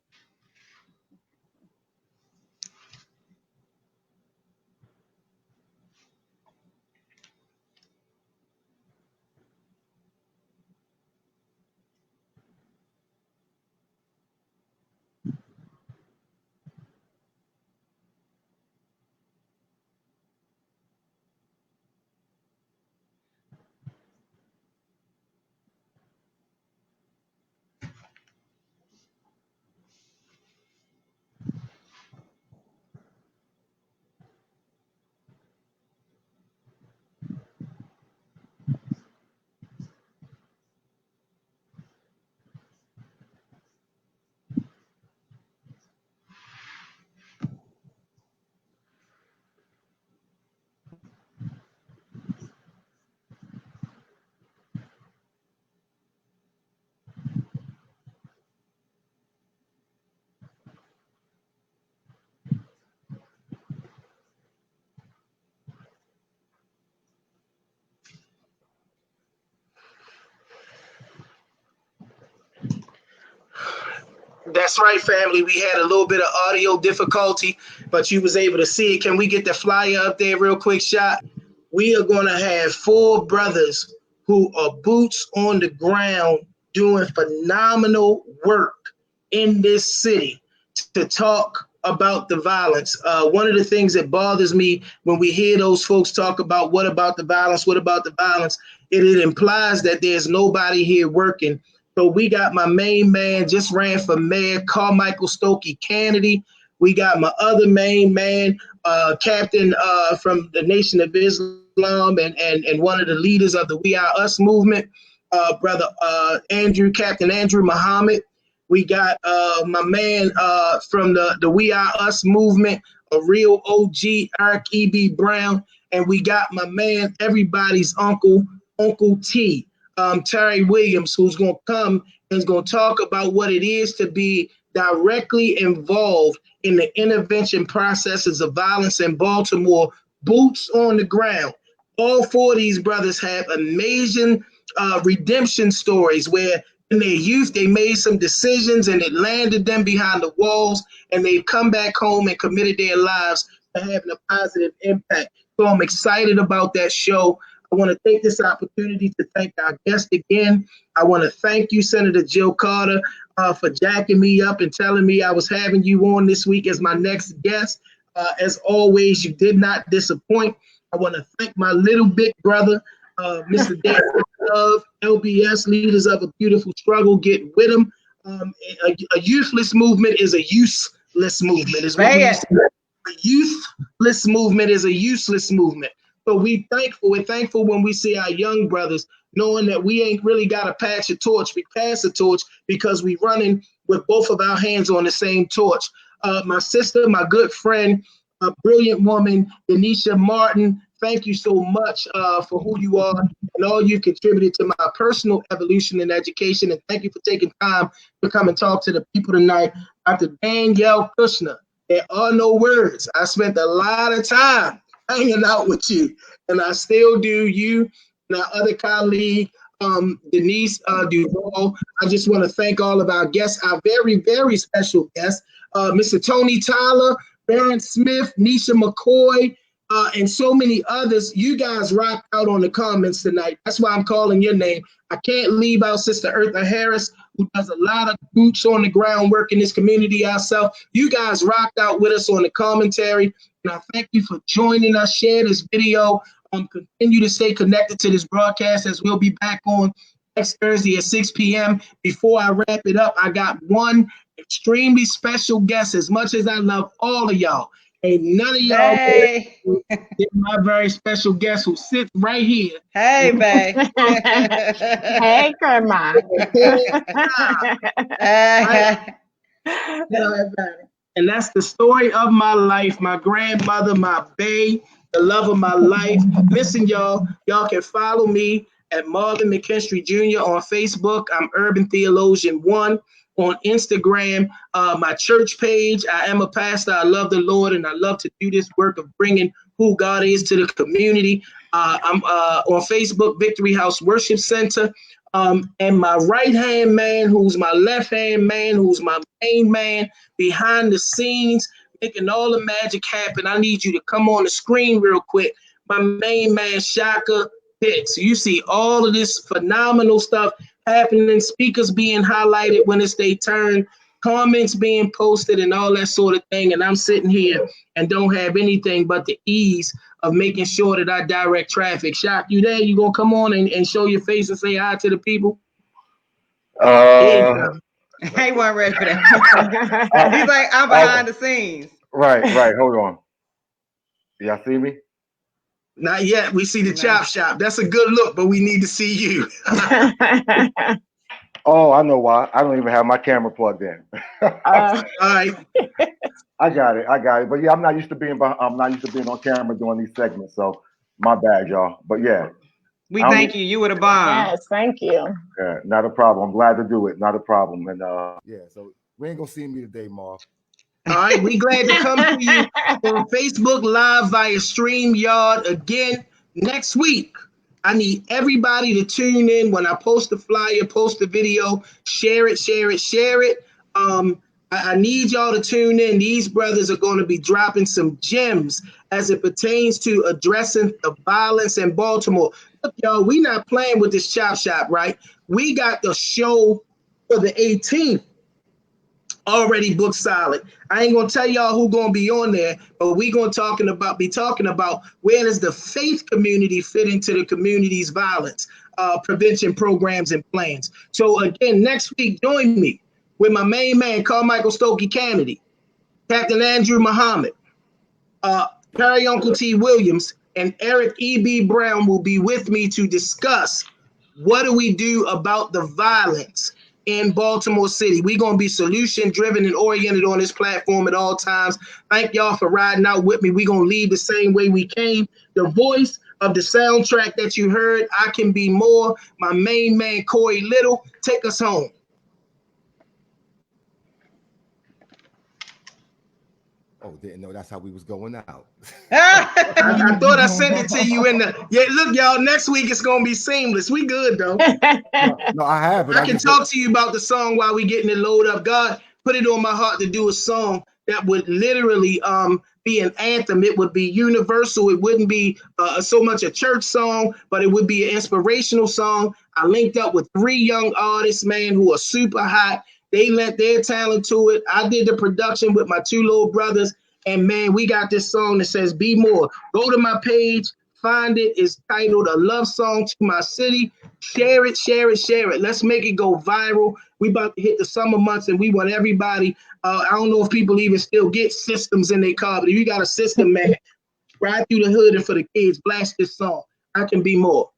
That's right, family. We had a little bit of audio difficulty, but you was able to see it. Can we get the flyer up there real quick, shot? We are going to have 4 brothers who are boots on the ground doing phenomenal work in this city to talk about the violence. One of the things that bothers me when we hear those folks talk about what about the violence, it implies that there's nobody here working. So we got my main man, just ran for mayor, Carmichael Stokey Kennedy. We got my other main man, Captain from the Nation of Islam and one of the leaders of the We Are Us movement, Brother Captain Andrew Muhammad. We got my man from the We Are Us movement, a real OG, Eric E.B. Brown. And we got my man, everybody's Uncle T, Terry Williams, who's going to come and is going to talk about what it is to be directly involved in the intervention processes of violence in Baltimore, boots on the ground. All four of these brothers have amazing redemption stories where in their youth, they made some decisions and it landed them behind the walls, and they've come back home and committed their lives to having a positive impact. So I'm excited about that show. I want to take this opportunity to thank our guest again. I want to thank you, Senator Jill Carter, for jacking me up and telling me I was having you on this week as my next guest. As always, you did not disappoint. I want to thank my little big brother, Mr. Dan of LBS, Leaders of a Beautiful Struggle. Get with them. A youthless movement is a useless movement. Is what we used to say. A youthless movement is a useless movement. So we're thankful when we see our young brothers knowing that we ain't really got to pass a torch. We pass the torch because we running with both of our hands on the same torch. My sister, my good friend, a brilliant woman, Anita Martin, thank you so much for who you are and all you've contributed to my personal evolution in education. And thank you for taking time to come and talk to the people tonight. Dr. Danielle Kushner, there are no words. I spent a lot of time hanging out with you, and I still do. You and our other colleague, Denise Duval. I just want to thank all of our guests, our very, very special guests, Mr. Tony Tyler, Baron Smith, Nisha McCoy, and so many others. You guys rocked out on the comments tonight. That's why I'm calling your name. I can't leave out Sister Eartha Harris, who does a lot of boots on the ground work in this community ourselves. You guys rocked out with us on the commentary, and I thank you for joining us. Share this video. Continue to stay connected to this broadcast, as we'll be back on next Thursday at 6 p.m. Before I wrap it up, I got one extremely special guest. As much as I love all of y'all, ain't none of y'all my very special guest who sits right here. Hey, babe. Hey, Grandma. And that's the story of my life. My grandmother, my bae, the love of my life. Listen, y'all can follow me at Marvin McKenstry Jr. on Facebook. I'm Urban Theologian 1. On Instagram, my church page. I am a pastor. I love the Lord, and I love to do this work of bringing who God is to the community. I'm on Facebook, Victory House Worship Center. And my right-hand man, who's my left-hand man, who's my main man behind the scenes, making all the magic happen. I need you to come on the screen real quick. My main man, Shaka Pitts. You see all of this phenomenal stuff happening, speakers being highlighted when it's their turn, comments being posted and all that sort of thing. And I'm sitting here and don't have anything but the ease of making sure that I direct traffic. Shock, you there? You gonna come on and show your face and say hi to the people? I ain't one ready for that. He's like, I'm behind the scenes. Right. Hold on. Y'all see me? Not yet. We see the chop shop. That's a good look, but we need to see you. Oh, I know why. I don't even have my camera plugged in. All right. I got it. But yeah, I'm not used to being on camera doing these segments. So my bad, y'all. But yeah. We thank you. You were the bomb. Yes, thank you. Yeah, not a problem. I'm glad to do it. Not a problem. And yeah, so we ain't gonna see me today, Marv. All right, we glad to come to you on Facebook Live via StreamYard again next week. I need everybody to tune in when I post the flyer, post the video, share it. I need y'all to tune in. These brothers are going to be dropping some gems as it pertains to addressing the violence in Baltimore. Look, y'all, we not playing with this chop shop, right? We got the show for the 18th. already booked solid. I ain't gonna tell y'all who gonna be on there, but we gonna be talking about where does the faith community fit into the community's violence prevention programs and plans. So again, next week, join me with my main man, Carmichael Stokey Kennedy, Captain Andrew Muhammad, Perry Uncle T. Williams, and Eric E.B. Brown will be with me to discuss what do we do about the violence in Baltimore City. We're going to be solution driven and oriented on this platform at all times. Thank y'all for riding out with me. We're going to leave the same way we came. The voice of the soundtrack that you heard, I Can Be More, my main man, Corey Little. Take us home. Oh, didn't know that's how we was going out. I thought I sent it to you in the. Yeah, look, y'all. Next week it's gonna be seamless. We good though. No, I have it. I can talk to you about the song while we getting it loaded up. God put it on my heart to do a song that would literally be an anthem. It would be universal. It wouldn't be so much a church song, but it would be an inspirational song. I linked up with 3 young artists, man, who are super hot. They lent their talent to it. I did the production with my 2 little brothers. And man, we got this song that says Be More. Go to my page, find it. It's titled A Love Song to My City. Share it, share it, share it. Let's make it go viral. We about to hit the summer months and we want everybody. I don't know if people even still get systems in their car, but if you got a system, man, ride through the hood and for the kids, blast this song. I Can Be More.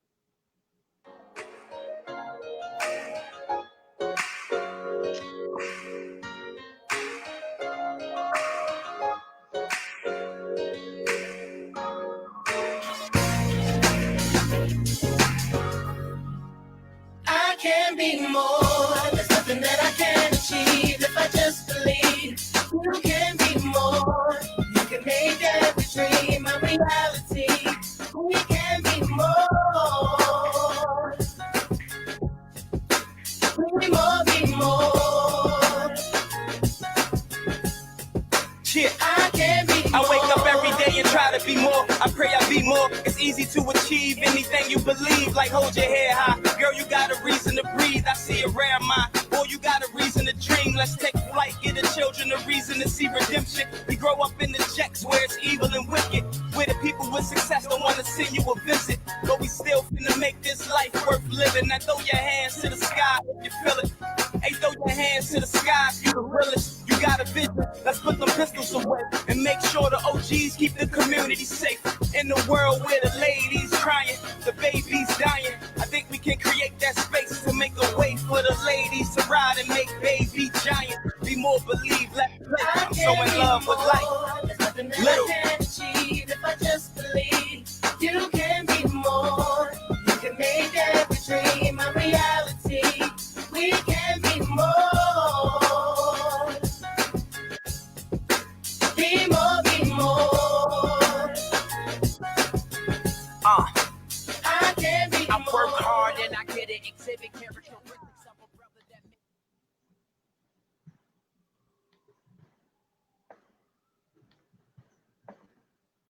I can be more. There's nothing that I can't achieve if I just believe. You can be more. You can make every dream a reality. We can be more. Be more, be more. Yeah. I can be more. I wake up every day and try to be more. I pray I be more. It's easy to achieve anything you believe. Like hold your head high. Girl, you got a reason to breathe. I see a rare mind. Boy, you got a reason to dream. Let's take flight. Give the children a reason to see redemption. We grow up in the checks where it's evil and wicked. Where the people with success don't want to send you a visit. But we still finna make this life worth living. Now throw your hands to the sky if you feel it. Hey, throw your hands to the sky if you the realest. You got a vision. Let's put them pistols away and make sure the OGs keep the community safe. In the world where the ladies crying, the babies dying, I think we can create that space to make a way for the ladies to ride and make baby giant. Be more, believe, let's play. I'm so in love with life. There's nothing that Little. I can't achieve.